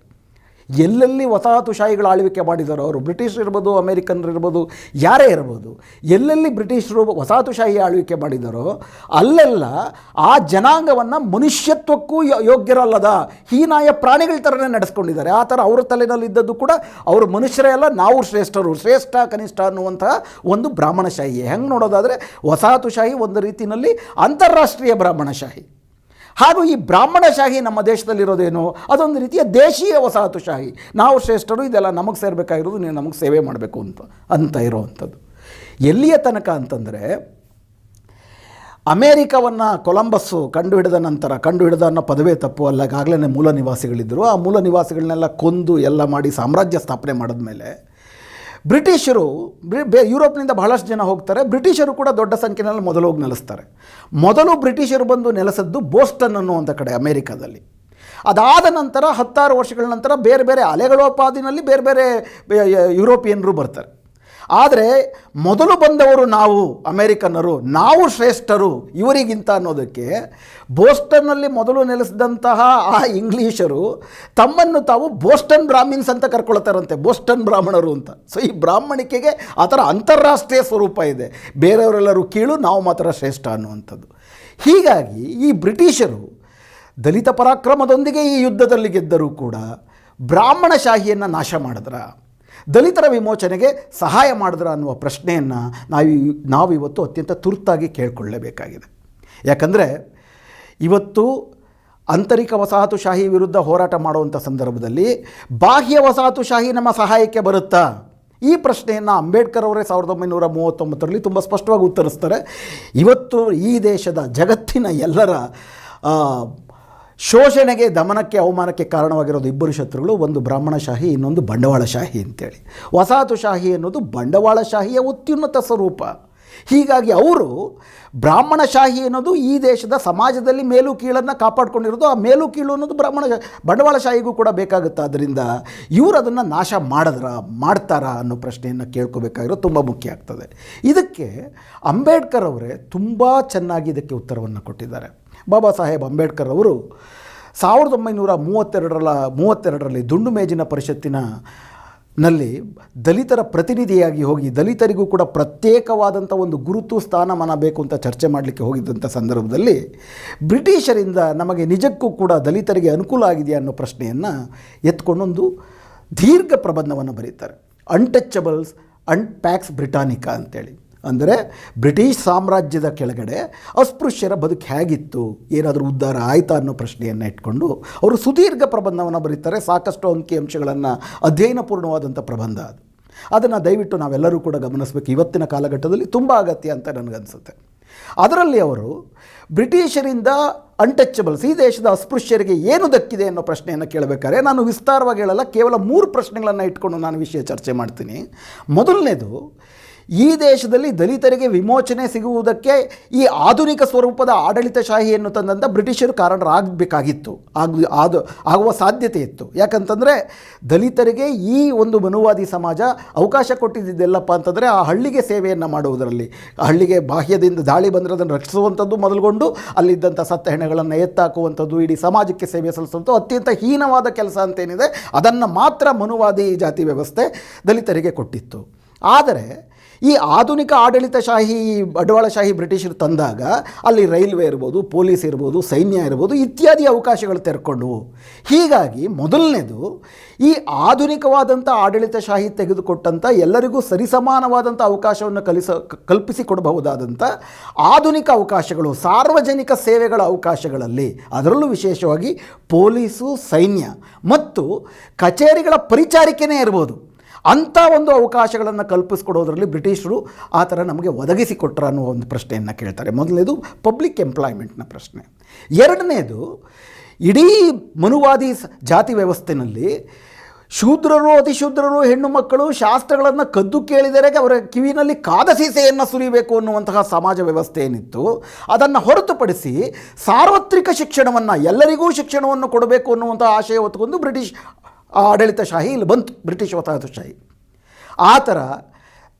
ಎಲ್ಲೆಲ್ಲಿ ವಸಾಹತುಶಾಹಿಗಳು ಆಳ್ವಿಕೆ ಮಾಡಿದಾರೋ, ಅವರು ಬ್ರಿಟಿಷರು ಇರ್ಬೋದು, ಅಮೇರಿಕನ್ರು ಇರ್ಬೋದು, ಯಾರೇ ಇರ್ಬೋದು, ಎಲ್ಲೆಲ್ಲಿ ಬ್ರಿಟಿಷರು ವಸಾಹತುಶಾಹಿ ಆಳ್ವಿಕೆ ಮಾಡಿದಾರೋ ಅಲ್ಲೆಲ್ಲ ಆ ಜನಾಂಗವನ್ನು ಮನುಷ್ಯತ್ವಕ್ಕೂ ಯೋಗ್ಯರಲ್ಲದ ಹೀನಾಯ ಪ್ರಾಣಿಗಳ ಥರನೇ ನಡೆಸ್ಕೊಂಡಿದ್ದಾರೆ. ಆ ಥರ ಅವರ ತಲೆಯಲ್ಲಿದ್ದದ್ದು ಕೂಡ ಅವರು ಮನುಷ್ಯರೇ ಅಲ್ಲ, ನಾವು ಶ್ರೇಷ್ಠರು, ಶ್ರೇಷ್ಠ ಕನಿಷ್ಠ ಅನ್ನುವಂತಹ ಒಂದು ಬ್ರಾಹ್ಮಣಶಾಹಿ. ಹೆಂಗೆ ನೋಡೋದಾದರೆ ವಸಾಹತುಶಾಹಿ ಒಂದು ರೀತಿಯಲ್ಲಿ ಅಂತಾರಾಷ್ಟ್ರೀಯ ಬ್ರಾಹ್ಮಣಶಾಹಿ. ಹಾಗೂ ಈ ಬ್ರಾಹ್ಮಣಶಾಹಿ ನಮ್ಮ ದೇಶದಲ್ಲಿರೋದೇನು, ಅದೊಂದು ರೀತಿಯ ದೇಶೀಯ ವಸಾಹತುಶಾಹಿ. ನಾವು ಶ್ರೇಷ್ಠರು, ಇದೆಲ್ಲ ನಮಗೆ ಸೇರಬೇಕಾಗಿರೋದು, ನೀವು ನಮಗೆ ಸೇವೆ ಮಾಡಬೇಕು ಅಂತ ಇರೋವಂಥದ್ದು. ಎಲ್ಲಿಯ ತನಕ ಅಂತಂದರೆ, ಅಮೇರಿಕವನ್ನು ಕೊಲಂಬಸ್ಸು ಕಂಡುಹಿಡಿದ ಅನ್ನೋ ಪದವೇ ತಪ್ಪು. ಅಲ್ಲಾಗಲೇ ಮೂಲ ನಿವಾಸಿಗಳಿದ್ದರು. ಆ ಮೂಲ ನಿವಾಸಿಗಳನ್ನೆಲ್ಲ ಕೊಂದು ಎಲ್ಲ ಮಾಡಿ ಸಾಮ್ರಾಜ್ಯ ಸ್ಥಾಪನೆ ಮಾಡಿದ್ಮೇಲೆ ಬ್ರಿಟಿಷರು ಯುರೋಪ್ನಿಂದ ಬಹಳಷ್ಟು ಜನ ಹೋಗ್ತಾರೆ. ಬ್ರಿಟಿಷರು ಕೂಡ ದೊಡ್ಡ ಸಂಖ್ಯೆಯಲ್ಲಿ ಮೊದಲು ಹೋಗಿ ನೆಲೆಸ್ತಾರೆ. ಮೊದಲು ಬ್ರಿಟಿಷರು ಬಂದು ನೆಲೆಸದ್ದು ಬೋಸ್ಟನ್ ಅನ್ನುವಂಥ ಕಡೆ ಅಮೇರಿಕಾದಲ್ಲಿ. ಅದಾದ ನಂತರ 10 ವರ್ಷಗಳ ನಂತರ ಬೇರೆ ಬೇರೆ ಅಲೆಗಳೋಪಾದಿನಲ್ಲಿ ಬೇರೆ ಬೇರೆ ಯುರೋಪಿಯನ್ರು ಬರ್ತಾರೆ. ಆದರೆ ಮೊದಲು ಬಂದವರು ನಾವು ಅಮೇರಿಕನ್ನರು, ನಾವು ಶ್ರೇಷ್ಠರು ಇವರಿಗಿಂತ ಅನ್ನೋದಕ್ಕೆ ಬೋಸ್ಟನ್ನಲ್ಲಿ ಮೊದಲು ನೆಲೆಸಿದಂತಹ ಆ ಇಂಗ್ಲೀಷರು ತಮ್ಮನ್ನು ತಾವು ಬೋಸ್ಟನ್ ಬ್ರಾಹ್ಮಿನ್ಸ್ ಅಂತ ಕರ್ಕೊಳ್ತಾರಂತೆ, ಬೋಸ್ಟನ್ ಬ್ರಾಹ್ಮಣರು ಅಂತ. ಸೊ ಈ ಬ್ರಾಹ್ಮಣಿಕೆಗೆ ಆ ಥರ ಅಂತಾರಾಷ್ಟ್ರೀಯ ಸ್ವರೂಪ ಇದೆ. ಬೇರೆಯವರೆಲ್ಲರೂ ಕೀಳು, ನಾವು ಮಾತ್ರ ಶ್ರೇಷ್ಠ ಅನ್ನುವಂಥದ್ದು. ಹೀಗಾಗಿ ಈ ಬ್ರಿಟಿಷರು ದಲಿತ ಪರಾಕ್ರಮದೊಂದಿಗೆ ಈ ಯುದ್ಧದಲ್ಲಿ ಗೆದ್ದರೂ ಕೂಡ ಬ್ರಾಹ್ಮಣಶಾಹಿಯನ್ನು ನಾಶ ಮಾಡಿದ್ರ, ದಲಿತರ ವಿಮೋಚನೆಗೆ ಸಹಾಯ ಮಾಡಿದ್ರ ಅನ್ನುವ ಪ್ರಶ್ನೆಯನ್ನು ನಾವಿವತ್ತು ಅತ್ಯಂತ ತುರ್ತಾಗಿ ಕೇಳಿಕೊಳ್ಳಲೇಬೇಕಾಗಿದೆ. ಯಾಕಂದರೆ ಇವತ್ತು ಆಂತರಿಕ ವಸಾಹತುಶಾಹಿ ವಿರುದ್ಧ ಹೋರಾಟ ಮಾಡುವಂಥ ಸಂದರ್ಭದಲ್ಲಿ ಬಾಹ್ಯ ವಸಾಹತುಶಾಹಿ ನಮ್ಮ ಸಹಾಯಕ್ಕೆ ಬರುತ್ತಾ? ಈ ಪ್ರಶ್ನೆಯನ್ನು ಅಂಬೇಡ್ಕರ್ ಅವರೇ 1939ರಲ್ಲಿ ತುಂಬ ಸ್ಪಷ್ಟವಾಗಿ ಉತ್ತರಿಸ್ತಾರೆ. ಇವತ್ತು ಈ ದೇಶದ ಜಗತ್ತಿನ ಎಲ್ಲರ ಶೋಷಣೆಗೆ, ದಮನಕ್ಕೆ, ಅವಮಾನಕ್ಕೆ ಕಾರಣವಾಗಿರೋದು ಇಬ್ಬರು ಶತ್ರುಗಳು, ಒಂದು ಬ್ರಾಹ್ಮಣಶಾಹಿ, ಇನ್ನೊಂದು ಬಂಡವಾಳಶಾಹಿ ಅಂತೇಳಿ. ವಸಾಹತುಶಾಹಿ ಅನ್ನೋದು ಬಂಡವಾಳಶಾಹಿಯ ಅತ್ಯುನ್ನತ ಸ್ವರೂಪ. ಹೀಗಾಗಿ ಅವರು ಬ್ರಾಹ್ಮಣಶಾಹಿ ಅನ್ನೋದು ಈ ದೇಶದ ಸಮಾಜದಲ್ಲಿ ಮೇಲು ಕೀಳನ್ನು ಕಾಪಾಡ್ಕೊಂಡಿರೋದು. ಆ ಮೇಲು ಕೀಳು ಅನ್ನೋದು ಬಂಡವಾಳಶಾಹಿಗೂ ಕೂಡ ಬೇಕಾಗುತ್ತೆ. ಆದ್ದರಿಂದ ಇವರು ಅದನ್ನು ನಾಶ ಮಾಡ್ತಾರಾ ಅನ್ನೋ ಪ್ರಶ್ನೆಯನ್ನು ಕೇಳ್ಕೋಬೇಕಾಗಿರೋದು ತುಂಬ ಮುಖ್ಯ ಆಗ್ತದೆ. ಇದಕ್ಕೆ ಅಂಬೇಡ್ಕರ್ ಅವರೇ ತುಂಬ ಚೆನ್ನಾಗಿ ಇದಕ್ಕೆ ಉತ್ತರವನ್ನು ಕೊಟ್ಟಿದ್ದಾರೆ. ಬಾಬಾ ಸಾಹೇಬ್ ಅಂಬೇಡ್ಕರ್ ಅವರು 1932ರಲ್ಲಿ ದುಂಡು ಮೇಜಿನ ಪರಿಷತ್ತಿನಲ್ಲಿ ದಲಿತರ ಪ್ರತಿನಿಧಿಯಾಗಿ ಹೋಗಿ ದಲಿತರಿಗೂ ಕೂಡ ಪ್ರತ್ಯೇಕವಾದಂಥ ಒಂದು ಗುರುತು ಸ್ಥಾನಮಾನ ಬೇಕು ಅಂತ ಚರ್ಚೆ ಮಾಡಲಿಕ್ಕೆ ಹೋಗಿದ್ದಂಥ ಸಂದರ್ಭದಲ್ಲಿ ಬ್ರಿಟಿಷರಿಂದ ನಮಗೆ ನಿಜಕ್ಕೂ ಕೂಡ ದಲಿತರಿಗೆ ಅನುಕೂಲ ಆಗಿದೆಯಾ ಅನ್ನೋ ಪ್ರಶ್ನೆಯನ್ನು ಎತ್ಕೊಂಡೊಂದು ದೀರ್ಘ ಪ್ರಬಂಧವನ್ನು ಬರೀತಾರೆ. ಅನ್ಟಚಬಲ್ಸ್ ಅಂಡ್ ಪ್ಯಾಕ್ಸ್ ಬ್ರಿಟಾನಿಕಾ ಅಂತೇಳಿ. ಅಂದರೆ ಬ್ರಿಟಿಷ್ ಸಾಮ್ರಾಜ್ಯದ ಕೆಳಗಡೆ ಅಸ್ಪೃಶ್ಯರ ಬದುಕು ಹೇಗಿತ್ತು, ಏನಾದರೂ ಉದ್ಧಾರ ಆಯಿತಾ ಅನ್ನೋ ಪ್ರಶ್ನೆಯನ್ನು ಇಟ್ಕೊಂಡು ಅವರು ಸುದೀರ್ಘ ಪ್ರಬಂಧವನ್ನು ಬರೀತಾರೆ. ಸಾಕಷ್ಟು ಅಂಕಿಅಂಶಗಳನ್ನು ಅಧ್ಯಯನಪೂರ್ಣವಾದಂಥ ಪ್ರಬಂಧ ಅದು. ಅದನ್ನು ದಯವಿಟ್ಟು ನಾವೆಲ್ಲರೂ ಕೂಡ ಗಮನಿಸಬೇಕು. ಇವತ್ತಿನ ಕಾಲಘಟ್ಟದಲ್ಲಿ ತುಂಬ ಅಗತ್ಯ ಅಂತ ನನಗನ್ಸುತ್ತೆ. ಅದರಲ್ಲಿ ಅವರು ಬ್ರಿಟಿಷರಿಂದ ಅನ್ಟಚಬಲ್ಸ್, ಈ ದೇಶದ ಅಸ್ಪೃಶ್ಯರಿಗೆ ಏನು ದಕ್ಕಿದೆ ಅನ್ನೋ ಪ್ರಶ್ನೆಯನ್ನು ಕೇಳಬೇಕಾದ್ರೆ ನಾನು ವಿಸ್ತಾರವಾಗಿ ಹೇಳಲ್ಲ, ಕೇವಲ 3 ಪ್ರಶ್ನೆಗಳನ್ನು ಇಟ್ಕೊಂಡು ನಾನು ವಿಷಯ ಚರ್ಚೆ ಮಾಡ್ತೀನಿ. ಮೊದಲನೇದು, ಈ ದೇಶದಲ್ಲಿ ದಲಿತರಿಗೆ ವಿಮೋಚನೆ ಸಿಗುವುದಕ್ಕೆ ಈ ಆಧುನಿಕ ಸ್ವರೂಪದ ಆಡಳಿತಶಾಹಿಯನ್ನು ತಂದಂಥ ಬ್ರಿಟಿಷರು ಕಾರಣರಾಗಬೇಕಾಗಿತ್ತು, ಆಗುವ ಸಾಧ್ಯತೆ ಇತ್ತು. ಯಾಕಂತಂದರೆ ದಲಿತರಿಗೆ ಈ ಒಂದು ಮನುವಾದಿ ಸಮಾಜ ಅವಕಾಶ ಕೊಟ್ಟಿದ್ದೆಲ್ಲಪ್ಪ ಅಂತಂದರೆ ಆ ಹಳ್ಳಿಗೆ ಸೇವೆಯನ್ನು ಮಾಡುವುದರಲ್ಲಿ, ಹಳ್ಳಿಗೆ ಬಾಹ್ಯದಿಂದ ದಾಳಿ ಬಂದರೆ ಅದನ್ನು ರಕ್ಷಿಸುವಂಥದ್ದು ಮೊದಲುಗೊಂಡು ಅಲ್ಲಿದ್ದಂಥ ಸತ್ತ ಹೆಣಗಳನ್ನು ಎತ್ತಾಕುವಂಥದ್ದು, ಇಡೀ ಸಮಾಜಕ್ಕೆ ಸೇವೆ ಸಲ್ಲಿಸುವಂಥ ಅತ್ಯಂತ ಹೀನವಾದ ಕೆಲಸ ಅಂತೇನಿದೆ ಅದನ್ನು ಮಾತ್ರ ಮನುವಾದಿ ಜಾತಿ ವ್ಯವಸ್ಥೆ ದಲಿತರಿಗೆ ಕೊಟ್ಟಿತ್ತು. ಆದರೆ ಈ ಆಧುನಿಕ ಆಡಳಿತಶಾಹಿ ಬಂಡವಾಳಶಾಹಿ ಬ್ರಿಟಿಷರು ತಂದಾಗ ಅಲ್ಲಿ ರೈಲ್ವೆ ಇರ್ಬೋದು, ಪೊಲೀಸ್ ಇರ್ಬೋದು, ಸೈನ್ಯ ಇರ್ಬೋದು ಇತ್ಯಾದಿ ಅವಕಾಶಗಳು ತೆರೆಕೊಂಡವು. ಹೀಗಾಗಿ ಮೊದಲನೇದು, ಈ ಆಧುನಿಕವಾದಂಥ ಆಡಳಿತಶಾಹಿ ತೆಗೆದುಕೊಟ್ಟಂಥ ಎಲ್ಲರಿಗೂ ಸರಿಸಮಾನವಾದಂಥ ಅವಕಾಶವನ್ನು ಕಲ್ಪಿಸಿಕೊಡಬಹುದಾದಂಥ ಆಧುನಿಕ ಅವಕಾಶಗಳು, ಸಾರ್ವಜನಿಕ ಸೇವೆಗಳ ಅವಕಾಶಗಳಲ್ಲಿ, ಅದರಲ್ಲೂ ವಿಶೇಷವಾಗಿ ಪೊಲೀಸು, ಸೈನ್ಯ ಮತ್ತು ಕಚೇರಿಗಳ ಪರಿಚಾರಿಕೆನೇ ಇರ್ಬೋದು, ಅಂಥ ಒಂದು ಅವಕಾಶಗಳನ್ನು ಕಲ್ಪಿಸ್ಕೊಡೋದ್ರಲ್ಲಿ ಬ್ರಿಟಿಷರು ಆ ಥರ ನಮಗೆ ಒದಗಿಸಿಕೊಟ್ರ ಅನ್ನೋ ಒಂದು ಪ್ರಶ್ನೆಯನ್ನು ಕೇಳ್ತಾರೆ. ಮೊದಲನೇದು ಪಬ್ಲಿಕ್ ಎಂಪ್ಲಾಯ್ಮೆಂಟ್ನ ಪ್ರಶ್ನೆ. ಎರಡನೇದು, ಇಡೀ ಮನುವಾದಿ ಜಾತಿ ವ್ಯವಸ್ಥೆಯಲ್ಲಿ ಶೂದ್ರರು, ಅತಿಶೂದ್ರರು, ಹೆಣ್ಣು ಮಕ್ಕಳು ಶಾಸ್ತ್ರಗಳನ್ನು ಕದ್ದು ಕೇಳಿದರೆ ಅವರ ಕಿವಿನಲ್ಲಿ ಕಾದ ಸೀಸೆಯನ್ನು ಸುರಿಬೇಕು ಅನ್ನುವಂತಹ ಸಮಾಜ ವ್ಯವಸ್ಥೆ ಏನಿತ್ತು, ಅದನ್ನು ಹೊರತುಪಡಿಸಿ ಸಾರ್ವತ್ರಿಕ ಶಿಕ್ಷಣವನ್ನು, ಎಲ್ಲರಿಗೂ ಶಿಕ್ಷಣವನ್ನು ಕೊಡಬೇಕು ಅನ್ನುವಂಥ ಆಶಯ ಹೊತ್ತುಕೊಂಡು ಬ್ರಿಟಿಷ್ ಆಡಳಿತಶಾಹಿ ಇಲ್ಲಿ ಬಂತು, ಬ್ರಿಟಿಷ್ ವಸಾಹತುಶಾಹಿ. ಆ ಥರ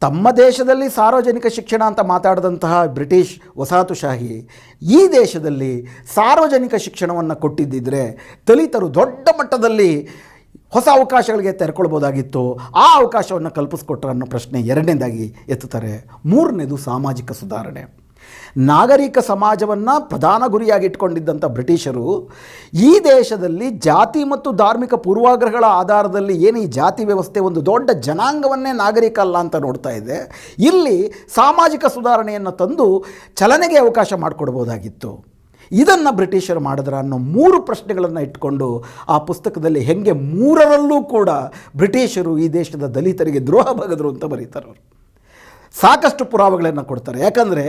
ತಮ್ಮ ದೇಶದಲ್ಲಿ ಸಾರ್ವಜನಿಕ ಶಿಕ್ಷಣ ಅಂತ ಮಾತಾಡಿದಂತಹ ಬ್ರಿಟಿಷ್ ವಸಾಹತುಶಾಹಿ ಈ ದೇಶದಲ್ಲಿ ಸಾರ್ವಜನಿಕ ಶಿಕ್ಷಣವನ್ನು ಕೊಟ್ಟಿದ್ದಿದ್ರೆ ದಲಿತರು ದೊಡ್ಡ ಮಟ್ಟದಲ್ಲಿ ಹೊಸ ಅವಕಾಶಗಳಿಗೆ ತೆರೆಕೊಳ್ಬೋದಾಗಿತ್ತು. ಆ ಅವಕಾಶವನ್ನು ಕಲ್ಪಿಸ್ಕೊಟ್ರ ಅನ್ನೋ ಪ್ರಶ್ನೆ ಎರಡನೇದಾಗಿ ಎತ್ತುತ್ತಾರೆ. ಮೂರನೇದು, ಸಾಮಾಜಿಕ ಸುಧಾರಣೆ. ನಾಗರಿಕ ಸಮಾಜವನ್ನು ಪ್ರಧಾನ ಗುರಿಯಾಗಿ ಇಟ್ಕೊಂಡಿದ್ದಂಥ ಬ್ರಿಟಿಷರು ಈ ದೇಶದಲ್ಲಿ ಜಾತಿ ಮತ್ತು ಧಾರ್ಮಿಕ ಪೂರ್ವಾಗ್ರಹಗಳ ಆಧಾರದಲ್ಲಿ ಏನು ಈ ಜಾತಿ ವ್ಯವಸ್ಥೆ ಒಂದು ದೊಡ್ಡ ಜನಾಂಗವನ್ನೇ ನಾಗರಿಕ ಅಲ್ಲ ಅಂತ ನೋಡ್ತಾ ಇದೆ, ಇಲ್ಲಿ ಸಾಮಾಜಿಕ ಸುಧಾರಣೆಯನ್ನು ತಂದು ಚಲನೆಗೆ ಅವಕಾಶ ಮಾಡಿಕೊಡ್ಬೋದಾಗಿತ್ತು. ಇದನ್ನು ಬ್ರಿಟಿಷರು ಮಾಡಿದ್ರ ಅನ್ನೋ 3 ಪ್ರಶ್ನೆಗಳನ್ನು ಇಟ್ಕೊಂಡು ಆ ಪುಸ್ತಕದಲ್ಲಿ ಹೆಂಗೆ 3ರಲ್ಲೂ ಕೂಡ ಬ್ರಿಟಿಷರು ಈ ದೇಶದ ದಲಿತರಿಗೆ ದ್ರೋಹ ಬಗೆದರು ಅಂತ ಬರೀತಾರೆ. ಅವರು ಸಾಕಷ್ಟು ಪುರಾವೆಗಳನ್ನು ಕೊಡ್ತಾರೆ. ಯಾಕಂದರೆ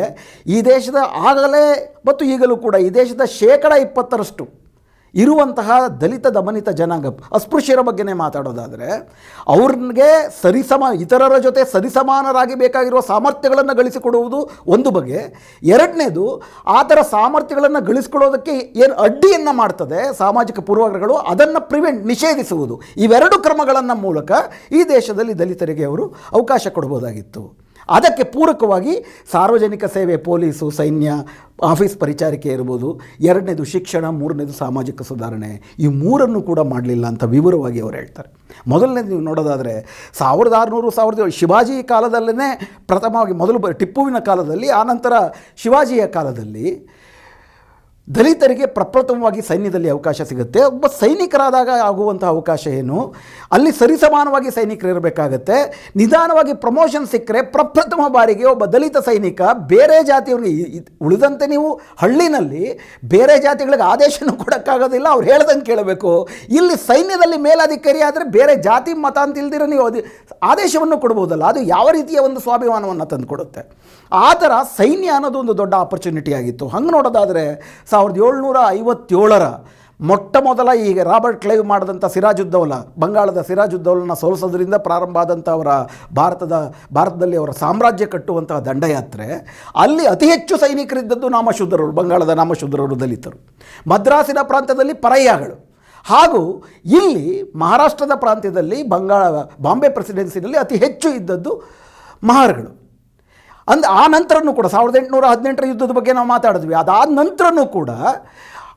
ಈ ದೇಶದ ಆಗಲೇ ಮತ್ತು ಈಗಲೂ ಕೂಡ ಈ ದೇಶದ 20% ಇರುವಂತಹ ದಲಿತ ದಮನಿತ ಜನಾಂಗ, ಅಸ್ಪೃಶ್ಯರ ಬಗ್ಗೆನೇ ಮಾತಾಡೋದಾದರೆ ಅವ್ರಿಗೆ ಇತರರ ಜೊತೆ ಸರಿಸಮಾನರಾಗಿ ಬೇಕಾಗಿರುವ ಸಾಮರ್ಥ್ಯಗಳನ್ನು ಗಳಿಸಿಕೊಡುವುದು ಒಂದು ಬಗೆ. ಎರಡನೇದು, ಆ ಥರ ಸಾಮರ್ಥ್ಯಗಳನ್ನು ಗಳಿಸ್ಕೊಳ್ಳೋದಕ್ಕೆ ಏನು ಅಡ್ಡಿಯನ್ನು ಮಾಡ್ತದೆ ಸಾಮಾಜಿಕ ಪೂರ್ವಾಗ್ರಹಗಳು, ಅದನ್ನು ನಿಷೇಧಿಸುವುದು. ಇವೆರಡು ಕ್ರಮಗಳನ್ನು ಮೂಲಕ ಈ ದೇಶದಲ್ಲಿ ದಲಿತರಿಗೆ ಅವರು ಅವಕಾಶ ಕೊಡ್ಬೋದಾಗಿತ್ತು. ಅದಕ್ಕೆ ಪೂರಕವಾಗಿ ಸಾರ್ವಜನಿಕ ಸೇವೆ, ಪೊಲೀಸು, ಸೈನ್ಯ, ಆಫೀಸ್ ಪರಿಚಾರಿಕೆ ಇರ್ಬೋದು, ಎರಡನೇದು ಶಿಕ್ಷಣ, ಮೂರನೇದು ಸಾಮಾಜಿಕ ಸುಧಾರಣೆ, ಈ 3 ಕೂಡ ಮಾಡಲಿಲ್ಲ ಅಂತ ವಿವರವಾಗಿ ಅವರು ಹೇಳ್ತಾರೆ. ಮೊದಲನೇದು ನೀವು ನೋಡೋದಾದರೆ 1600 ಶಿವಾಜಿ ಕಾಲದಲ್ಲೇ ಪ್ರಥಮವಾಗಿ, ಮೊದಲು ಟಿಪ್ಪುವಿನ ಕಾಲದಲ್ಲಿ, ಆನಂತರ ಶಿವಾಜಿಯ ಕಾಲದಲ್ಲಿ ದಲಿತರಿಗೆ ಪ್ರಪ್ರಥಮವಾಗಿ ಸೈನ್ಯದಲ್ಲಿ ಅವಕಾಶ ಸಿಗುತ್ತೆ. ಒಬ್ಬ ಸೈನಿಕರಾದಾಗ ಆಗುವಂಥ ಅವಕಾಶ ಏನು, ಅಲ್ಲಿ ಸರಿಸಮಾನವಾಗಿ ಸೈನಿಕರು ಇರಬೇಕಾಗತ್ತೆ. ನಿಧಾನವಾಗಿ ಪ್ರಮೋಷನ್ ಸಿಕ್ಕರೆ ಪ್ರಪ್ರಥಮ ಬಾರಿಗೆ ಒಬ್ಬ ದಲಿತ ಸೈನಿಕ ಬೇರೆ ಜಾತಿಯವ್ರಿಗೆ, ಉಳಿದಂತೆ ನೀವು ಹಳ್ಳಿನಲ್ಲಿ ಬೇರೆ ಜಾತಿಗಳಿಗೆ ಆದೇಶನೂ ಕೊಡೋಕ್ಕಾಗೋದಿಲ್ಲ, ಅವ್ರು ಹೇಳ್ದಂಗೆ ಕೇಳಬೇಕು. ಇಲ್ಲಿ ಸೈನ್ಯದಲ್ಲಿ ಮೇಲಾಧಿಕಾರಿ ಆದರೆ ಬೇರೆ ಜಾತಿ ಮತ ಅಂತ ಇಲ್ದಿರ ನೀವು ಆದೇಶವನ್ನು ಕೊಡ್ಬೋದಲ್ಲ, ಅದು ಯಾವ ರೀತಿಯ ಒಂದು ಸ್ವಾಭಿಮಾನವನ್ನು ತಂದು ಕೊಡುತ್ತೆ. ಆ ಥರ ಸೈನ್ಯ ಅನ್ನೋದು ಒಂದು ದೊಡ್ಡ ಆಪರ್ಚುನಿಟಿ ಆಗಿತ್ತು. ಹಂಗೆ ನೋಡೋದಾದರೆ 1757 ಮೊಟ್ಟ ಮೊದಲ ಈಗ ರಾಬರ್ಟ್ ಕ್ಲೈವ್ ಮಾಡಿದಂಥ ಸಿರಾಜುದ್ದೌಲಾ, ಬಂಗಾಳದ ಸಿರಾಜುದ್ದೌಲನ ಸೋಲಿಸೋದ್ರಿಂದ ಪ್ರಾರಂಭ ಆದಂಥ ಅವರ ಭಾರತದಲ್ಲಿ ಅವರ ಸಾಮ್ರಾಜ್ಯ ಕಟ್ಟುವಂತಹ ದಂಡಯಾತ್ರೆ, ಅಲ್ಲಿ ಅತಿ ಹೆಚ್ಚು ಸೈನಿಕರಿದ್ದದ್ದು ನಾಮಶೂದ್ರರು, ಬಂಗಾಳದ ನಾಮಶೂದ್ರರು, ದಲಿತರು. ಮದ್ರಾಸಿನ ಪ್ರಾಂತ್ಯದಲ್ಲಿ ಪರಯ್ಯಗಳು, ಹಾಗೂ ಇಲ್ಲಿ ಮಹಾರಾಷ್ಟ್ರದ ಪ್ರಾಂತ್ಯದಲ್ಲಿ ಬಾಂಬೆ ಪ್ರೆಸಿಡೆನ್ಸಿನಲ್ಲಿ ಅತಿ ಹೆಚ್ಚು ಇದ್ದದ್ದು ಮಹಾರ್ಗಳು. ಆ ನಂತರನೂ ಕೂಡ 1818 ಯುದ್ಧದ ಬಗ್ಗೆ ನಾವು ಮಾತಾಡಿದ್ವಿ. ಅದಾದ ನಂತರನೂ ಕೂಡ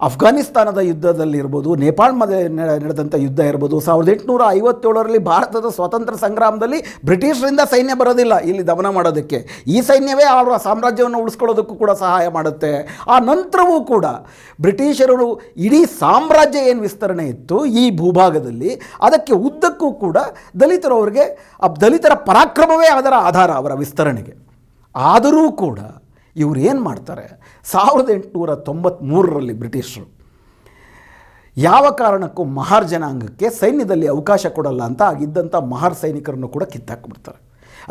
ಅಫ್ಘಾನಿಸ್ತಾನದ ಯುದ್ಧದಲ್ಲಿರ್ಬೋದು, ನೇಪಾಳ ನಡೆದಂಥ ಯುದ್ಧ ಇರ್ಬೋದು, 1857ರಲ್ಲಿ ಭಾರತದ ಸ್ವಾತಂತ್ರ್ಯ ಸಂಗ್ರಾಮದಲ್ಲಿ ಬ್ರಿಟಿಷರಿಂದ ಸೈನ್ಯ ಬರೋದಿಲ್ಲ ಇಲ್ಲಿ ದಮನ ಮಾಡೋದಕ್ಕೆ. ಈ ಸೈನ್ಯವೇ ಅವರ ಸಾಮ್ರಾಜ್ಯವನ್ನು ಉಳಿಸ್ಕೊಳ್ಳೋದಕ್ಕೂ ಕೂಡ ಸಹಾಯ ಮಾಡುತ್ತೆ. ಆ ನಂತರವೂ ಕೂಡ ಬ್ರಿಟಿಷರು ಇಡೀ ಸಾಮ್ರಾಜ್ಯ ಏನು ವಿಸ್ತರಣೆ ಇತ್ತು ಈ ಭೂಭಾಗದಲ್ಲಿ, ಅದಕ್ಕೆ ಉದ್ದಕ್ಕೂ ಕೂಡ ದಲಿತರ ಪರಾಕ್ರಮವೇ ಅದರ ಆಧಾರ ಅವರ ವಿಸ್ತರಣೆಗೆ. ಆದರೂ ಕೂಡ ಇವರು ಏನು ಮಾಡ್ತಾರೆ, 1893ರಲ್ಲಿ ಬ್ರಿಟಿಷರು ಯಾವ ಕಾರಣಕ್ಕೂ ಮಹಾರ್ ಜನಾಂಗಕ್ಕೆ ಸೈನ್ಯದಲ್ಲಿ ಅವಕಾಶ ಕೊಡಲ್ಲ ಅಂತ ಆಗಿದ್ದಂಥ ಮಹಾರ್ ಸೈನಿಕರನ್ನು ಕೂಡ ಕಿತ್ತಾಕ್ಬಿಡ್ತಾರೆ.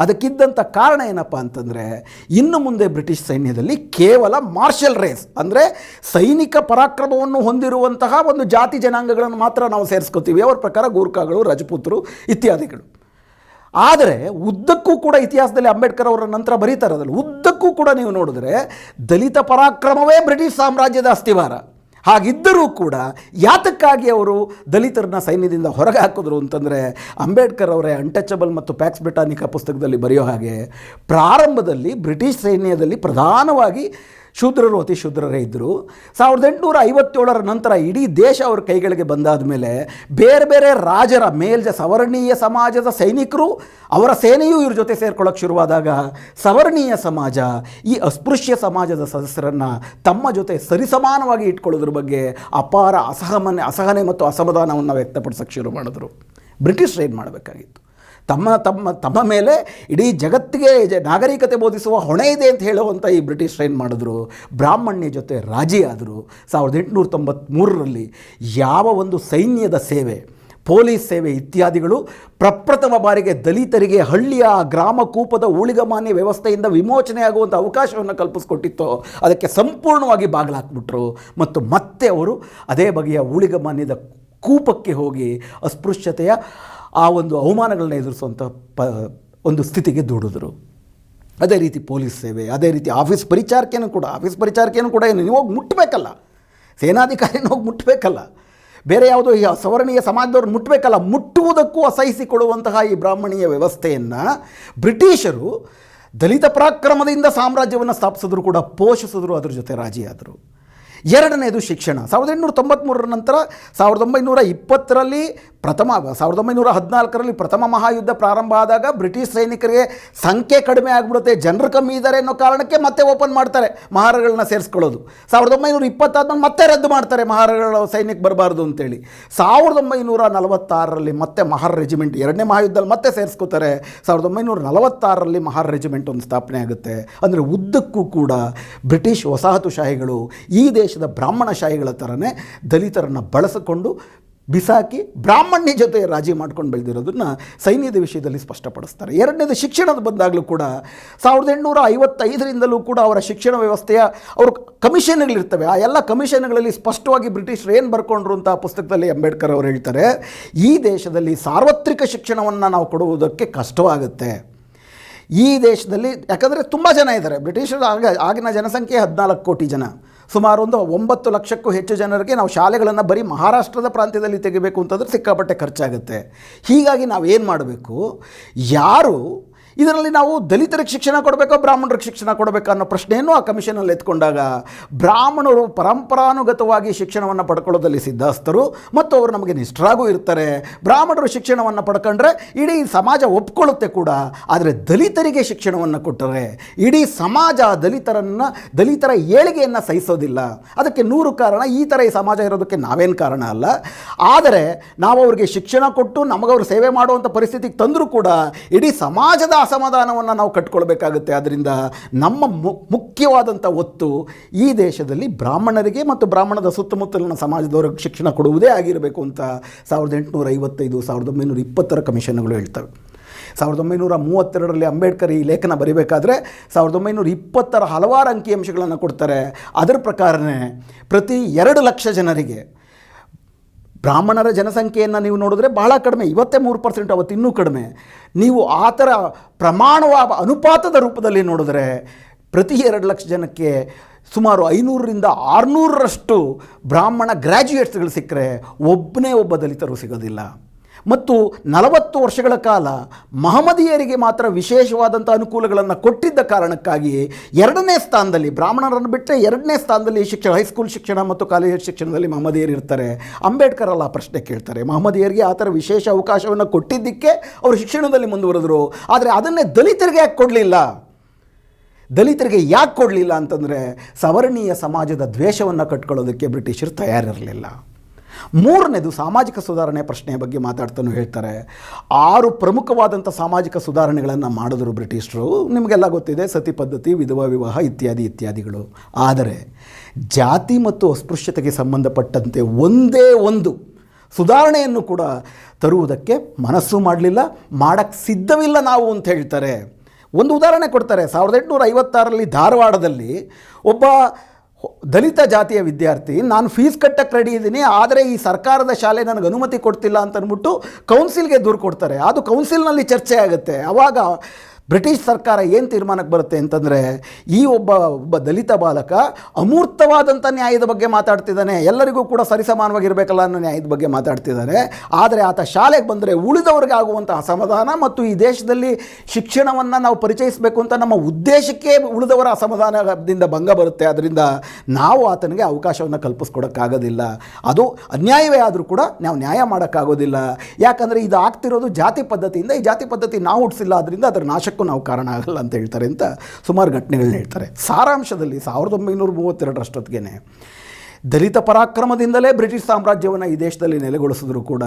ಅದಕ್ಕಿದ್ದಂಥ ಕಾರಣ ಏನಪ್ಪ ಅಂತಂದರೆ, ಇನ್ನು ಮುಂದೆ ಬ್ರಿಟಿಷ್ ಸೈನ್ಯದಲ್ಲಿ ಕೇವಲ ಮಾರ್ಷಲ್ ರೇಸ್ ಅಂದರೆ ಸೈನಿಕ ಪರಾಕ್ರಮವನ್ನು ಹೊಂದಿರುವಂತಹ ಒಂದು ಜಾತಿ ಜನಾಂಗಗಳನ್ನು ಮಾತ್ರ ನಾವು ಸೇರಿಸ್ಕೋತೀವಿ. ಅವರ ಪ್ರಕಾರ ಗೂರ್ಖಾಗಳು, ರಜಪೂತರು ಇತ್ಯಾದಿಗಳು. ಆದರೆ ಉದ್ದಕ್ಕೂ ಕೂಡ ಇತಿಹಾಸದಲ್ಲಿ ಅಂಬೇಡ್ಕರ್ ಅವರ ನಂತರ ಬರೀತಾರದಲ್ಲ, ಉದ್ದಕ್ಕೂ ಕೂಡ ನೀವು ನೋಡಿದ್ರೆ ದಲಿತ ಪರಾಕ್ರಮವೇ ಬ್ರಿಟಿಷ್ ಸಾಮ್ರಾಜ್ಯದ ಅಸ್ಥಿವಾರ. ಹಾಗಿದ್ದರೂ ಕೂಡ ಯಾತಕ್ಕಾಗಿ ಅವರು ದಲಿತರನ್ನ ಸೈನ್ಯದಿಂದ ಹೊರಗೆ ಹಾಕಿದ್ರು ಅಂತಂದರೆ, ಅಂಬೇಡ್ಕರ್ ಅವರೇ ಅನ್ಟಚಬಲ್ ಮತ್ತು ಪ್ಯಾಕ್ಸ್ ಬ್ರಿಟಾನಿಕಾ ಪುಸ್ತಕದಲ್ಲಿ ಬರೆಯೋ ಹಾಗೆ, ಪ್ರಾರಂಭದಲ್ಲಿ ಬ್ರಿಟಿಷ್ ಸೈನ್ಯದಲ್ಲಿ ಪ್ರಧಾನವಾಗಿ ಶೂದ್ರರು, ಅತಿ ಶೂದ್ರರೇ ಇದ್ದರು. 1857 ನಂತರ ಇಡೀ ದೇಶ ಅವರ ಕೈಗಳಿಗೆ ಬಂದಾದ ಮೇಲೆ ಬೇರೆ ಬೇರೆ ರಾಜರ ಸವರ್ಣೀಯ ಸಮಾಜದ ಸೈನಿಕರು, ಅವರ ಸೇನೆಯೂ ಇವ್ರ ಜೊತೆ ಸೇರ್ಕೊಳ್ಳೋಕ್ಕೆ ಶುರುವಾದಾಗ ಸವರ್ಣೀಯ ಸಮಾಜ ಈ ಅಸ್ಪೃಶ್ಯ ಸಮಾಜದ ಸದಸ್ಯರನ್ನು ತಮ್ಮ ಜೊತೆ ಸರಿಸಮಾನವಾಗಿ ಇಟ್ಕೊಳ್ಳೋದ್ರ ಬಗ್ಗೆ ಅಪಾರ ಅಸಹನೆ ಮತ್ತು ಅಸಮಾಧಾನವನ್ನು ವ್ಯಕ್ತಪಡಿಸೋಕ್ಕೆ ಶುರು ಮಾಡಿದ್ರು. ಬ್ರಿಟಿಷರು ಏನು ಮಾಡಬೇಕಾಗಿತ್ತು, ತಮ್ಮ ಮೇಲೆ ಇಡೀ ಜಗತ್ತಿಗೆ ನಾಗರಿಕತೆ ಬೋಧಿಸುವ ಹೊಣೆ ಇದೆ ಅಂತ ಹೇಳುವಂಥ ಈ ಬ್ರಿಟಿಷ್ ಏನು ಮಾಡಿದ್ರು, ಬ್ರಾಹ್ಮಣ್ಯ ಜೊತೆ ರಾಜಿ ಆದರು. 1893ರಲ್ಲಿ ಯಾವ ಒಂದು ಸೈನ್ಯದ ಸೇವೆ, ಪೊಲೀಸ್ ಸೇವೆ ಇತ್ಯಾದಿಗಳು ಪ್ರಪ್ರಥಮ ಬಾರಿಗೆ ದಲಿತರಿಗೆ ಹಳ್ಳಿಯ ಗ್ರಾಮಕೂಪದ ಊಳಿಗಮಾನ್ಯ ವ್ಯವಸ್ಥೆಯಿಂದ ವಿಮೋಚನೆಯಾಗುವಂಥ ಅವಕಾಶವನ್ನು ಕಲ್ಪಿಸ್ಕೊಟ್ಟಿತ್ತೋ ಅದಕ್ಕೆ ಸಂಪೂರ್ಣವಾಗಿ ಬಾಗಿಲಾಕ್ಬಿಟ್ರು. ಮತ್ತು ಮತ್ತೆ ಅವರು ಅದೇ ಬಗೆಯ ಊಳಿಗಮಾನ್ಯದ ಕೂಪಕ್ಕೆ ಹೋಗಿ ಅಸ್ಪೃಶ್ಯತೆಯ ಆ ಒಂದು ಅವಮಾನಗಳನ್ನ ಎದುರಿಸುವಂಥ ಒಂದು ಸ್ಥಿತಿಗೆ ದೂಡಿದ್ರು. ಅದೇ ರೀತಿ ಪೊಲೀಸ್ ಸೇವೆ, ಅದೇ ರೀತಿ ಆಫೀಸ್ ಪರಿಚಾರಕೇನೂ ಕೂಡ ಏನು ನೀವು ಹೋಗಿ ಮುಟ್ಟಬೇಕಲ್ಲ, ಸೇನಾಧಿಕಾರಿನ ಹೋಗಿ ಮುಟ್ಟಬೇಕಲ್ಲ, ಬೇರೆ ಯಾವುದೋ ಈ ಸವರ್ಣೀಯ ಸಮಾಜದವ್ರು ಮುಟ್ಟಬೇಕಲ್ಲ, ಮುಟ್ಟುವುದಕ್ಕೂ ಅಸಹಿಸಿಕೊಳ್ಳುವಂತಹ ಈ ಬ್ರಾಹ್ಮಣೀಯ ವ್ಯವಸ್ಥೆಯನ್ನು ಬ್ರಿಟಿಷರು ದಲಿತ ಪರಾಕ್ರಮದಿಂದ ಸಾಮ್ರಾಜ್ಯವನ್ನು ಸ್ಥಾಪಿಸಿದ್ರು ಕೂಡ ಪೋಷಿಸಿದ್ರು, ಅದ್ರ ಜೊತೆ ರಾಜಿಯಾದರು. ಎರಡನೇದು ಶಿಕ್ಷಣ. 1893 ನಂತರ 1920ರಲ್ಲಿ 1914ರಲ್ಲಿ ಪ್ರಥಮ ಮಹಾಯುದ್ಧ ಪ್ರಾರಂಭ ಆದಾಗ ಬ್ರಿಟಿಷ್ ಸೈನಿಕರಿಗೆ ಸಂಖ್ಯೆ ಕಡಿಮೆ ಆಗಿಬಿಡುತ್ತೆ, ಜನರು ಕಮ್ಮಿ ಇದ್ದಾರೆ ಅನ್ನೋ ಕಾರಣಕ್ಕೆ ಮತ್ತೆ ಓಪನ್ ಮಾಡ್ತಾರೆ ಮಹಾರಗಳನ್ನ ಸೇರಿಸ್ಕೊಳ್ಳೋದು. 1920 ಮತ್ತೆ ರದ್ದು ಮಾಡ್ತಾರೆ, ಮಹಾರಗಳ ಸೈನ್ಯಕ್ಕೆ ಬರಬಾರ್ದು ಅಂತೇಳಿ. 1946ರಲ್ಲಿ ಮತ್ತೆ ಮಹಾರ್ ರೆಜಿಮೆಂಟ್, ಎರಡನೇ ಮಹಾಯುದ್ಧದಲ್ಲಿ ಮತ್ತೆ ಸೇರಿಸ್ಕೋತಾರೆ. 1946ರಲ್ಲಿ ಮಹಾರ್ ರೆಜಿಮೆಂಟ್ ಒಂದು ಸ್ಥಾಪನೆ ಆಗುತ್ತೆ. ಅಂದರೆ ಉದ್ದಕ್ಕೂ ಕೂಡ ಬ್ರಿಟಿಷ್ ವಸಾಹತುಶಾಹಿಗಳು ಈ ದೇಶದ ಬ್ರಾಹ್ಮಣಶಾಹಿಗಳ ಥರನೇ ದಲಿತರನ್ನು ಬಳಸಿಕೊಂಡು ಬಿಸಾಕಿ ಬ್ರಾಹ್ಮಣ್ಯ ಜೊತೆ ರಾಜಿ ಮಾಡ್ಕೊಂಡು ಬೆಳೆದಿರೋದನ್ನು ಸೈನ್ಯದ ವಿಷಯದಲ್ಲಿ ಸ್ಪಷ್ಟಪಡಿಸ್ತಾರೆ. ಎರಡನೇದು ಶಿಕ್ಷಣದ ಬಂದಾಗಲೂ ಕೂಡ 1855ರಿಂದಲೂ ಕೂಡ ಅವರ ಶಿಕ್ಷಣ ವ್ಯವಸ್ಥೆಯ ಅವರು ಕಮಿಷನ್ಗಳಿರ್ತವೆ. ಆ ಎಲ್ಲ ಕಮಿಷನ್ಗಳಲ್ಲಿ ಸ್ಪಷ್ಟವಾಗಿ ಬ್ರಿಟಿಷರು ಏನು ಬರ್ಕೊಂಡ್ರು ಅಂತ ಪುಸ್ತಕದಲ್ಲಿ ಅಂಬೇಡ್ಕರ್ ಅವರು ಹೇಳ್ತಾರೆ, ಈ ದೇಶದಲ್ಲಿ ಸಾರ್ವತ್ರಿಕ ಶಿಕ್ಷಣವನ್ನು ನಾವು ಕೊಡುವುದಕ್ಕೆ ಕಷ್ಟವಾಗುತ್ತೆ. ಈ ದೇಶದಲ್ಲಿ ಯಾಕಂದರೆ ತುಂಬ ಜನ ಇದ್ದಾರೆ, ಬ್ರಿಟಿಷರು ಆಗಿನ ಜನಸಂಖ್ಯೆ 14 ಕೋಟಿ ಜನ, ಸುಮಾರು ಒಂದು 9 ಲಕ್ಷಕ್ಕೂ ಹೆಚ್ಚು ಜನರಿಗೆ ನಾವು ಶಾಲೆಗಳನ್ನು ಬರೀ ಮಹಾರಾಷ್ಟ್ರದ ಪ್ರಾಂತ್ಯದಲ್ಲಿ ತೆಗಿಬೇಕು ಅಂತಂದರೆ ಸಿಕ್ಕಾಪಟ್ಟೆ ಖರ್ಚಾಗುತ್ತೆ. ಹೀಗಾಗಿ ನಾವೇನು ಮಾಡಬೇಕು, ಯಾರು ಇದರಲ್ಲಿ ನಾವು ದಲಿತರಿಗೆ ಶಿಕ್ಷಣ ಕೊಡಬೇಕೋ ಬ್ರಾಹ್ಮಣರಿಗೆ ಶಿಕ್ಷಣ ಕೊಡಬೇಕೋ ಅನ್ನೋ ಪ್ರಶ್ನೆಯನ್ನು ಆ ಕಮಿಷನಲ್ಲಿ ಎತ್ಕೊಂಡಾಗ ಬ್ರಾಹ್ಮಣರು ಪರಂಪರಾನುಗತವಾಗಿ ಶಿಕ್ಷಣವನ್ನು ಪಡ್ಕೊಳ್ಳೋದಲ್ಲಿ ಸಿದ್ಧಸ್ಥರು ಮತ್ತು ಅವರು ನಮಗೆ ನಿಷ್ಠರಾಗೂ ಇರ್ತಾರೆ. ಬ್ರಾಹ್ಮಣರು ಶಿಕ್ಷಣವನ್ನು ಪಡ್ಕೊಂಡ್ರೆ ಇಡೀ ಸಮಾಜ ಒಪ್ಕೊಳ್ಳುತ್ತೆ ಕೂಡ. ಆದರೆ ದಲಿತರಿಗೆ ಶಿಕ್ಷಣವನ್ನು ಕೊಟ್ಟರೆ ಇಡೀ ಸಮಾಜ ದಲಿತರ ಏಳಿಗೆಯನ್ನು ಸಹಿಸೋದಿಲ್ಲ. ಅದಕ್ಕೆ 100 ಕಾರಣ. ಈ ಥರ ಈ ಸಮಾಜ ಇರೋದಕ್ಕೆ ನಾವೇನು ಕಾರಣ ಅಲ್ಲ. ಆದರೆ ನಾವು ಅವ್ರಿಗೆ ಶಿಕ್ಷಣ ಕೊಟ್ಟು ನಮಗವ್ರು ಸೇವೆ ಮಾಡುವಂಥ ಪರಿಸ್ಥಿತಿಗೆ ತಂದರೂ ಕೂಡ ಇಡೀ ಸಮಾಜದ ಅಸಮಾಧಾನವನ್ನು ನಾವು ಕಟ್ಕೊಳ್ಬೇಕಾಗುತ್ತೆ. ಆದ್ದರಿಂದ ನಮ್ಮ ಮುಖ್ಯವಾದಂಥ ಒತ್ತು ಈ ದೇಶದಲ್ಲಿ ಬ್ರಾಹ್ಮಣರಿಗೆ ಮತ್ತು ಬ್ರಾಹ್ಮಣದ ಸುತ್ತಮುತ್ತಲಿನ ಸಮಾಜದವರಿಗೆ ಶಿಕ್ಷಣ ಕೊಡುವುದೇ ಆಗಿರಬೇಕು ಅಂತ 1855 1920 ಕಮಿಷನ್ಗಳು ಹೇಳ್ತವೆ. 1932ರಲ್ಲಿ ಅಂಬೇಡ್ಕರ್ ಈ ಲೇಖನ ಬರೀಬೇಕಾದ್ರೆ 1920 ಹಲವಾರು ಅಂಕಿಅಂಶಗಳನ್ನು ಕೊಡ್ತಾರೆ. ಅದರ ಪ್ರಕಾರನೇ ಪ್ರತಿ 2 ಲಕ್ಷ ಜನರಿಗೆ, ಬ್ರಾಹ್ಮಣರ ಜನಸಂಖ್ಯೆಯನ್ನು ನೀವು ನೋಡಿದ್ರೆ ಬಹಳ ಕಡಿಮೆ, 23%, ಅವತ್ತು ಇನ್ನೂ ಕಡಿಮೆ. ನೀವು ಆ ಥರ ಪ್ರಮಾಣವಾದ ಅನುಪಾತದ ರೂಪದಲ್ಲಿ ನೋಡಿದ್ರೆ ಪ್ರತಿ 2 ಲಕ್ಷ ಜನಕ್ಕೆ ಸುಮಾರು 500ರಿಂದ 600ರಷ್ಟು ಬ್ರಾಹ್ಮಣ ಗ್ರ್ಯಾಜುಯೇಟ್ಸ್ಗಳು ಸಿಕ್ಕರೆ ಒಬ್ಬನೇ ಒಬ್ಬ ದಲಿತರು ಸಿಗೋದಿಲ್ಲ. ಮತ್ತು 40 ವರ್ಷಗಳ ಕಾಲ ಮಹಮ್ಮದೀಯರಿಗೆ ಮಾತ್ರ ವಿಶೇಷವಾದಂಥ ಅನುಕೂಲಗಳನ್ನು ಕೊಟ್ಟಿದ್ದ ಕಾರಣಕ್ಕಾಗಿ 2ನೇ ಸ್ಥಾನದಲ್ಲಿ, ಬ್ರಾಹ್ಮಣರನ್ನು ಬಿಟ್ಟರೆ 2ನೇ ಸ್ಥಾನದಲ್ಲಿ ಶಿಕ್ಷಣ, ಹೈಸ್ಕೂಲ್ ಶಿಕ್ಷಣ ಮತ್ತು ಕಾಲೇಜ್ ಶಿಕ್ಷಣದಲ್ಲಿ ಮಹಮ್ಮದೀಯರು ಇರ್ತಾರೆ. ಅಂಬೇಡ್ಕರ್ ಅಲ್ಲ ಪ್ರಶ್ನೆ ಕೇಳ್ತಾರೆ, ಮಹಮ್ಮದೀಯರಿಗೆ ಆ ಥರ ವಿಶೇಷ ಅವಕಾಶವನ್ನು ಕೊಟ್ಟಿದ್ದಕ್ಕೆ ಅವರು ಶಿಕ್ಷಣದಲ್ಲಿ ಮುಂದುವರೆದರು. ಆದರೆ ಅದನ್ನೇ ದಲಿತರಿಗೆ ಯಾಕೆ ಕೊಡಲಿಲ್ಲ? ದಲಿತರಿಗೆ ಯಾಕೆ ಕೊಡಲಿಲ್ಲ ಅಂತಂದರೆ ಸವರ್ಣೀಯ ಸಮಾಜದ ದ್ವೇಷವನ್ನು ಕಟ್ಕೊಳ್ಳೋದಕ್ಕೆ ಬ್ರಿಟಿಷರು ತಯಾರಿರಲಿಲ್ಲ. 3ನೇದು ಸಾಮಾಜಿಕ ಸುಧಾರಣೆ ಪ್ರಶ್ನೆಯ ಬಗ್ಗೆ ಮಾತಾಡ್ತಾನೂ ಹೇಳ್ತಾರೆ. 6 ಪ್ರಮುಖವಾದಂಥ ಸಾಮಾಜಿಕ ಸುಧಾರಣೆಗಳನ್ನು ಮಾಡಿದ್ರು ಬ್ರಿಟಿಷರು. ನಿಮಗೆಲ್ಲ ಗೊತ್ತಿದೆ, ಸತಿ ಪದ್ಧತಿ, ವಿಧವಾ ವಿವಾಹ ಇತ್ಯಾದಿಗಳು. ಆದರೆ ಜಾತಿ ಮತ್ತು ಅಸ್ಪೃಶ್ಯತೆಗೆ ಸಂಬಂಧಪಟ್ಟಂತೆ ಒಂದೇ ಒಂದು ಸುಧಾರಣೆಯನ್ನು ಕೂಡ ತರುವುದಕ್ಕೆ ಮನಸ್ಸು ಮಾಡಲಿಲ್ಲ, ಮಾಡೋಕ್ಕೆ ಸಿದ್ಧವಿಲ್ಲ ನಾವು ಅಂತ ಹೇಳ್ತಾರೆ. ಒಂದು ಉದಾಹರಣೆ ಕೊಡ್ತಾರೆ. 1856ರಲ್ಲಿ ಧಾರವಾಡದಲ್ಲಿ ಒಬ್ಬ ದಲಿತ ಜಾತಿಯ ವಿದ್ಯಾರ್ಥಿ, ನಾನು ಫೀಸ್ ಕಟ್ಟಕ್ಕೆ ರೆಡಿ ಇದ್ದೀನಿ, ಆದರೆ ಈ ಸರ್ಕಾರದ ಶಾಲೆ ನನಗೆ ಅನುಮತಿ ಕೊಡ್ತಿಲ್ಲ ಅಂತ ಅಂದ್ಬಿಟ್ಟು ಕೌನ್ಸಿಲ್ಗೆ ದೂರು ಕೊಡ್ತಾರೆ. ಅದು ಕೌನ್ಸಿಲ್ನಲ್ಲಿ ಚರ್ಚೆ ಆಗುತ್ತೆ. ಆವಾಗ ಬ್ರಿಟಿಷ್ ಸರ್ಕಾರ ಏನು ತೀರ್ಮಾನಕ್ಕೆ ಬರುತ್ತೆ ಅಂತಂದರೆ, ಈ ಒಬ್ಬ ದಲಿತ ಬಾಲಕ ಅಮೂರ್ತವಾದಂಥ ನ್ಯಾಯದ ಬಗ್ಗೆ ಮಾತಾಡ್ತಿದ್ದಾನೆ, ಎಲ್ಲರಿಗೂ ಕೂಡ ಸರಿಸಮಾನವಾಗಿರಬೇಕಲ್ಲ ಅನ್ನೋ ನ್ಯಾಯದ ಬಗ್ಗೆ ಮಾತಾಡ್ತಿದ್ದಾನೆ. ಆದರೆ ಆತ ಶಾಲೆಗೆ ಬಂದರೆ ಉಳಿದವ್ರಿಗೆ ಆಗುವಂಥ ಅಸಮಾಧಾನ ಮತ್ತು ಈ ದೇಶದಲ್ಲಿ ಶಿಕ್ಷಣವನ್ನು ನಾವು ಪರಿಚಯಿಸಬೇಕು ಅಂತ ನಮ್ಮ ಉದ್ದೇಶಕ್ಕೆ ಉಳಿದವರ ಅಸಮಾಧಾನದಿಂದ ಭಂಗ ಬರುತ್ತೆ. ಅದರಿಂದ ನಾವು ಆತನಿಗೆ ಅವಕಾಶವನ್ನು ಕಲ್ಪಿಸ್ಕೊಡೋಕ್ಕಾಗೋದಿಲ್ಲ. ಅದು ಅನ್ಯಾಯವೇ ಆದರೂ ಕೂಡ ನಾವು ನ್ಯಾಯ ಮಾಡೋಕ್ಕಾಗೋದಿಲ್ಲ. ಯಾಕಂದರೆ ಇದು ಆಗ್ತಿರೋದು ಜಾತಿ ಪದ್ಧತಿಯಿಂದ. ಈ ಜಾತಿ ಪದ್ಧತಿ ನಾವು ಹುಟ್ಟಿಸಿಲ್ಲ, ಅದರಿಂದ ಅದರ ನಾಶಕ್ಕೆ ನಾವು ಕಾರಣ ಆಗಲ್ಲ ಅಂತ ಹೇಳ್ತಾರೆ ಅಂತ ಸುಮಾರು ಘಟನೆಗಳನ್ನ ಹೇಳ್ತಾರೆ. ಸಾರಾಂಶದಲ್ಲಿ 1932ರಷ್ಟೊತ್ತಿಗೆ ದಲಿತ ಪರಾಕ್ರಮದಿಂದಲೇ ಬ್ರಿಟಿಷ್ ಸಾಮ್ರಾಜ್ಯವನ್ನು ಈ ದೇಶದಲ್ಲಿ ನೆಲೆಗೊಳಿಸಿದ್ರು ಕೂಡ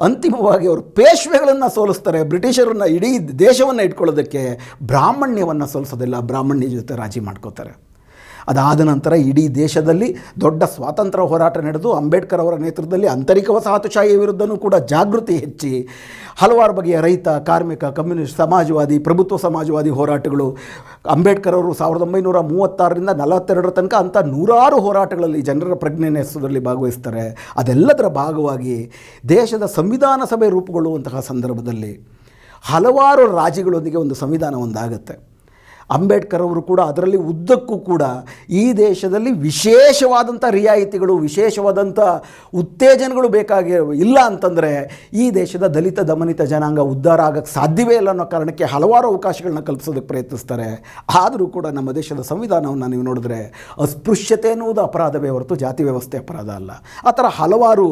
ಅಂತಿಮವಾಗಿ ಅವರು ಪೇಶ್ವೆಗಳನ್ನು ಸೋಲಿಸ್ತಾರೆ. ಬ್ರಿಟಿಷರನ್ನು, ಇಡೀ ದೇಶವನ್ನು ಇಟ್ಕೊಳ್ಳೋದಕ್ಕೆ ಬ್ರಾಹ್ಮಣ್ಯವನ್ನು ಸೋಲಿಸೋದಿಲ್ಲ, ಬ್ರಾಹ್ಮಣ್ಯ ಜೊತೆ ರಾಜಿ ಮಾಡ್ಕೋತಾರೆ. ಅದಾದ ನಂತರ ಇಡೀ ದೇಶದಲ್ಲಿ ದೊಡ್ಡ ಸ್ವಾತಂತ್ರ್ಯ ಹೋರಾಟ ನಡೆದು ಅಂಬೇಡ್ಕರ್ ಅವರ ನೇತೃತ್ವದಲ್ಲಿ ಆಂತರಿಕ ವಸಾಹತುಶಾಹಿಯ ವಿರುದ್ಧವೂ ಕೂಡ ಜಾಗೃತಿ ಹೆಚ್ಚಿ ಹಲವಾರು ಬಗೆಯ ರೈತ, ಕಾರ್ಮಿಕ, ಕಮ್ಯುನಿಸ್ಟ್, ಸಮಾಜವಾದಿ, ಪ್ರಭುತ್ವ ಸಮಾಜವಾದಿ ಹೋರಾಟಗಳು. ಅಂಬೇಡ್ಕರ್ ಅವರು 1936ರಿಂದ 42 ತನಕ ಅಂಥ 100 ಹೋರಾಟಗಳಲ್ಲಿ ಜನರ ಪ್ರಜ್ಞೆ ನೆಲೆಸೋದ್ರಲ್ಲಿ ಭಾಗವಹಿಸ್ತಾರೆ. ಅದೆಲ್ಲದರ ಭಾಗವಾಗಿ ದೇಶದ ಸಂವಿಧಾನ ಸಭೆ ರೂಪುಗೊಳ್ಳುವಂತಹ ಸಂದರ್ಭದಲ್ಲಿ ಹಲವಾರು ರಾಜ್ಯಗಳೊಂದಿಗೆ ಒಂದು ಸಂವಿಧಾನ ಒಂದಾಗುತ್ತೆ. ಅಂಬೇಡ್ಕರ್ ಅವರು ಕೂಡ ಅದರಲ್ಲಿ ಉದ್ದಕ್ಕೂ ಕೂಡ ಈ ದೇಶದಲ್ಲಿ ವಿಶೇಷವಾದಂಥ ರಿಯಾಯಿತಿಗಳು, ವಿಶೇಷವಾದಂಥ ಉತ್ತೇಜನಗಳು ಇಲ್ಲ ಅಂತಂದರೆ ಈ ದೇಶದ ದಲಿತ ದಮನಿತ ಜನಾಂಗ ಉದ್ಧಾರ ಆಗೋಕ್ಕೆ ಸಾಧ್ಯವೇ ಇಲ್ಲ ಅನ್ನೋ ಕಾರಣಕ್ಕೆ ಹಲವಾರು ಅವಕಾಶಗಳನ್ನ ಕಲ್ಪಿಸೋದಕ್ಕೆ ಪ್ರಯತ್ನಿಸ್ತಾರೆ. ಆದರೂ ಕೂಡ ನಮ್ಮ ದೇಶದ ಸಂವಿಧಾನವನ್ನು ನೀವು ನೋಡಿದ್ರೆ ಅಸ್ಪೃಶ್ಯತೆ ಎನ್ನುವುದು ಅಪರಾಧವೇ ಹೊರತು ಜಾತಿ ವ್ಯವಸ್ಥೆ ಅಪರಾಧ ಅಲ್ಲ. ಆ ಥರ ಹಲವಾರು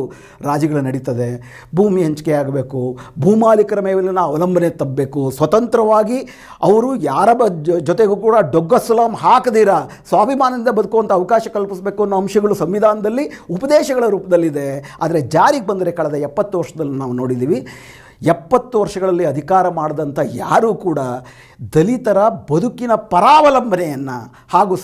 ರಾಜ್ಯಗಳು ನಡೀತದೆ. ಭೂಮಿ ಹಂಚಿಕೆ ಆಗಬೇಕು, ಭೂಮಾಲೀಕರ ಮೇಲಿನ ಅವಲಂಬನೆ ತಪ್ಪಬೇಕು, ಸ್ವತಂತ್ರವಾಗಿ ಅವರು ಯಾರ ಜೊತೆಗೂ ಕೂಡ ಡೊಗ್ಗಸಲಾಂ ಹಾಕದಿರ ಸ್ವಾಭಿಮಾನದಿಂದ ಬದುಕುವಂಥ ಅವಕಾಶ ಕಲ್ಪಿಸಬೇಕು ಅನ್ನೋ ಅಂಶಗಳು ಸಂವಿಧಾನದಲ್ಲಿ ಉಪದೇಶಗಳ ರೂಪದಲ್ಲಿದೆ. ಆದರೆ ಜಾರಿಗೆ ಬಂದರೆ ಕಳೆದ 70 ವರ್ಷದಲ್ಲಿ ನಾವು ನೋಡಿದ್ದೀವಿ, 70 ವರ್ಷಗಳಲ್ಲಿ ಅಧಿಕಾರ ಮಾಡಿದಂಥ ಯಾರೂ ಕೂಡ ದಲಿತರ ಬದುಕಿನ ಪರಾವಲಂಬನೆಯನ್ನು ಹಾಗೂ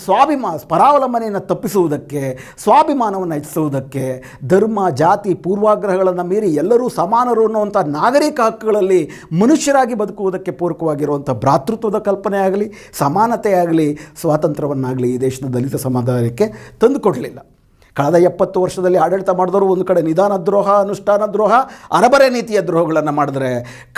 ಪರಾವಲಂಬನೆಯನ್ನು ತಪ್ಪಿಸುವುದಕ್ಕೆ, ಸ್ವಾಭಿಮಾನವನ್ನು ಹೆಚ್ಚಿಸುವುದಕ್ಕೆ, ಧರ್ಮ, ಜಾತಿ, ಪೂರ್ವಾಗ್ರಹಗಳನ್ನು ಮೀರಿ ಎಲ್ಲರೂ ಸಮಾನರು ಅನ್ನುವಂಥ ನಾಗರಿಕ ಹಕ್ಕುಗಳಲ್ಲಿ ಮನುಷ್ಯರಾಗಿ ಬದುಕುವುದಕ್ಕೆ ಪೂರಕವಾಗಿರುವಂಥ ಭ್ರಾತೃತ್ವದ ಕಲ್ಪನೆ ಆಗಲಿ, ಸಮಾನತೆ ಆಗಲಿ, ಸ್ವಾತಂತ್ರ್ಯವನ್ನಾಗಲಿ ಈ ದೇಶದ ದಲಿತ ಸಮುದಾಯಕ್ಕೆ ತಂದುಕೊಡಲಿಲ್ಲ. ಕಳೆದ 70 ವರ್ಷದಲ್ಲಿ ಆಡಳಿತ ಮಾಡಿದವರು ಒಂದು ಕಡೆ ನಿಧಾನ ದ್ರೋಹ, ಅನುಷ್ಠಾನ ದ್ರೋಹ, ಅರಬರೆ ನೀತಿಯ ದ್ರೋಹಗಳನ್ನು ಮಾಡಿದ್ರೆ,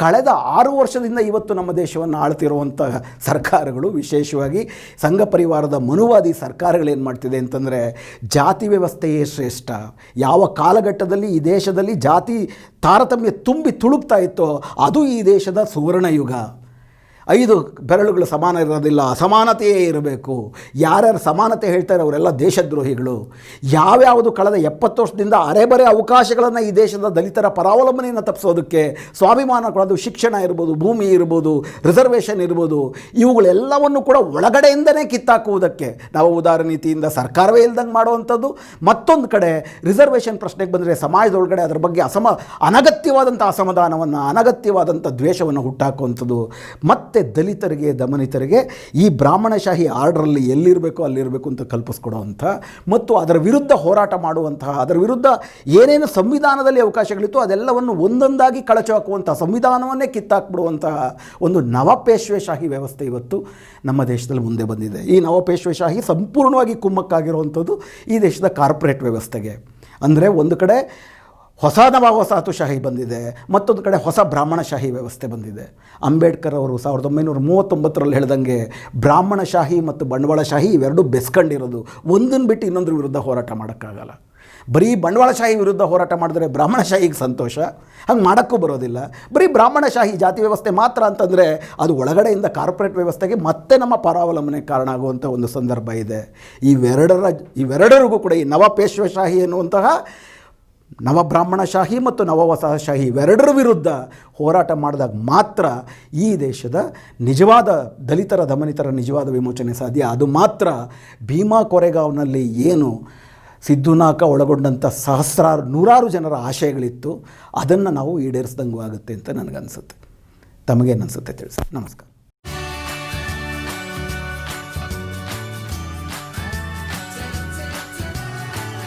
ಕಳೆದ 6 ವರ್ಷದಿಂದ ಇವತ್ತು ನಮ್ಮ ದೇಶವನ್ನು ಆಳ್ತಿರುವಂಥ ಸರ್ಕಾರಗಳು, ವಿಶೇಷವಾಗಿ ಸಂಘ ಪರಿವಾರದ ಮನುವಾದಿ ಸರ್ಕಾರಗಳೇನು ಮಾಡ್ತಿದೆ ಅಂತಂದರೆ ಜಾತಿ ವ್ಯವಸ್ಥೆಯೇ ಶ್ರೇಷ್ಠ. ಯಾವ ಕಾಲಘಟ್ಟದಲ್ಲಿ ಈ ದೇಶದಲ್ಲಿ ಜಾತಿ ತಾರತಮ್ಯ ತುಂಬಿ ತುಳುಕ್ತಾ ಇತ್ತೋ ಅದು ಈ ದೇಶದ ಸುವರ್ಣ ಯುಗ. 5 ಬೆರಳುಗಳು ಸಮಾನ ಇರೋದಿಲ್ಲ, ಅಸಮಾನತೆಯೇ ಇರಬೇಕು. ಯಾರ್ಯಾರು ಸಮಾನತೆ ಹೇಳ್ತಾರೆ ಅವರೆಲ್ಲ ದೇಶದ್ರೋಹಿಗಳು. ಯಾವ್ಯಾವುದು ಕಳೆದ 70 ವರ್ಷದಿಂದ ಅರೆಬರೆ ಅವಕಾಶಗಳನ್ನು ಈ ದೇಶದ ದಲಿತರ ಪರಾವಲಂಬನೆಯನ್ನು ತಪ್ಪಿಸೋದಕ್ಕೆ ಸ್ವಾಭಿಮಾನ ಕೊಡೋದು, ಶಿಕ್ಷಣ ಇರ್ಬೋದು, ಭೂಮಿ ಇರ್ಬೋದು, ರಿಸರ್ವೇಷನ್ ಇರ್ಬೋದು, ಇವುಗಳೆಲ್ಲವನ್ನು ಕೂಡ ಒಳಗಡೆಯಿಂದನೇ ಕಿತ್ತಾಕುವುದಕ್ಕೆ ನವ ನೀತಿಯಿಂದ ಸರ್ಕಾರವೇ ಇಲ್ದಂಗೆ ಮಾಡುವಂಥದ್ದು. ಮತ್ತೊಂದು ಕಡೆ ರಿಸರ್ವೇಷನ್ ಪ್ರಶ್ನೆಗೆ ಬಂದರೆ ಸಮಾಜದೊಳಗಡೆ ಅದರ ಬಗ್ಗೆ ಅನಗತ್ಯವಾದಂಥ ಅಸಮಾಧಾನವನ್ನು, ಅನಗತ್ಯವಾದಂಥ ದ್ವೇಷವನ್ನು ಹುಟ್ಟಾಕುವಂಥದ್ದು. ಮತ್ತು ದಲಿತರಿಗೆ, ದಮನಿತರಿಗೆ ಈ ಬ್ರಾಹ್ಮಣಶಾಹಿ ಆರ್ಡ್ರಲ್ಲಿ ಎಲ್ಲಿರಬೇಕೋ ಅಲ್ಲಿರಬೇಕು ಅಂತ ಕಲ್ಪಿಸ್ಕೊಡುವಂಥ ಮತ್ತು ಅದರ ವಿರುದ್ಧ ಹೋರಾಟ ಮಾಡುವಂತಹ, ಅದರ ವಿರುದ್ಧ ಏನೇನು ಸಂವಿಧಾನದಲ್ಲಿ ಅವಕಾಶಗಳಿತ್ತು ಅದೆಲ್ಲವನ್ನು ಒಂದೊಂದಾಗಿ ಕಳಚು ಹಾಕುವಂಥ, ಸಂವಿಧಾನವನ್ನೇ ಕಿತ್ತಾಕ್ಬಿಡುವಂತಹ ಒಂದು ನವಪೇಶ್ವೆಶಾಹಿ ವ್ಯವಸ್ಥೆ ಇವತ್ತು ನಮ್ಮ ದೇಶದಲ್ಲಿ ಮುಂದೆ ಬಂದಿದೆ. ಈ ನವಪೇಶ್ವೆಶಾಹಿ ಸಂಪೂರ್ಣವಾಗಿ ಕುಮ್ಮಕ್ಕಾಗಿರುವಂಥದ್ದು ಈ ದೇಶದ ಕಾರ್ಪೊರೇಟ್ ವ್ಯವಸ್ಥೆಗೆ. ಅಂದರೆ ಒಂದು ಕಡೆ ಹೊಸ ನವವಸಾಹತುಶಾಹಿ ಬಂದಿದೆ, ಮತ್ತೊಂದು ಕಡೆ ಹೊಸ ಬ್ರಾಹ್ಮಣಶಾಹಿ ವ್ಯವಸ್ಥೆ ಬಂದಿದೆ. ಅಂಬೇಡ್ಕರ್ ಅವರು 1939ರಲ್ಲಿ ಹೇಳ್ದಂಗೆ ಬ್ರಾಹ್ಮಣಶಾಹಿ ಮತ್ತು ಬಂಡವಾಳಶಾಹಿ ಇವೆರಡೂ ಬೆಸ್ಕೊಂಡಿರೋದು. ಒಂದನ್ನು ಬಿಟ್ಟು ಇನ್ನೊಂದ್ರ ವಿರುದ್ಧ ಹೋರಾಟ ಮಾಡೋಕ್ಕಾಗಲ್ಲ. ಬರೀ ಬಂಡವಾಳಶಾಹಿ ವಿರುದ್ಧ ಹೋರಾಟ ಮಾಡಿದ್ರೆ ಬ್ರಾಹ್ಮಣಶಾಹಿಗೆ ಸಂತೋಷ, ಹಂಗೆ ಮಾಡೋಕ್ಕೂ ಬರೋದಿಲ್ಲ. ಬರೀ ಬ್ರಾಹ್ಮಣಶಾಹಿ ಜಾತಿ ವ್ಯವಸ್ಥೆ ಮಾತ್ರ ಅಂತಂದರೆ ಅದು ಒಳಗಡೆಯಿಂದ ಕಾರ್ಪೊರೇಟ್ ವ್ಯವಸ್ಥೆಗೆ ಮತ್ತೆ ನಮ್ಮ ಪರಾವಲಂಬನೆ ಕಾರಣ ಆಗುವಂಥ ಒಂದು ಸಂದರ್ಭ ಇದೆ. ಇವೆರಡರಿಗೂ ಕೂಡ ಈ ನವಪೇಶ್ವೆಶಾಹಿ ಎನ್ನುವಂತಹ ನವಬ್ರಾಹ್ಮಣಶಾಹಿ ಮತ್ತು ನವವಸಾಹತುಶಾಹಿ ಇವೆರಡರ ವಿರುದ್ಧ ಹೋರಾಟ ಮಾಡಿದಾಗ ಮಾತ್ರ ಈ ದೇಶದ ನಿಜವಾದ ದಲಿತರ, ದಮನಿತರ ನಿಜವಾದ ವಿಮೋಚನೆ ಸಾಧ್ಯ. ಅದು ಮಾತ್ರ ಭೀಮಾ ಕೊರೆಗಾಂವ್ನಲ್ಲಿ ಏನು ಸಿದ್ದುನಾಕ ಒಳಗೊಂಡಂಥ ನೂರಾರು ಜನರ ಆಶಯಗಳಿತ್ತು ಅದನ್ನು ನಾವು ಈಡೇರಿಸ್ದಂಗೂ ಆಗುತ್ತೆ ಅಂತ ನನಗನ್ಸುತ್ತೆ. ತಮಗೇನು ಅನಿಸುತ್ತೆ ತಿಳಿಸಿ. ನಮಸ್ಕಾರ.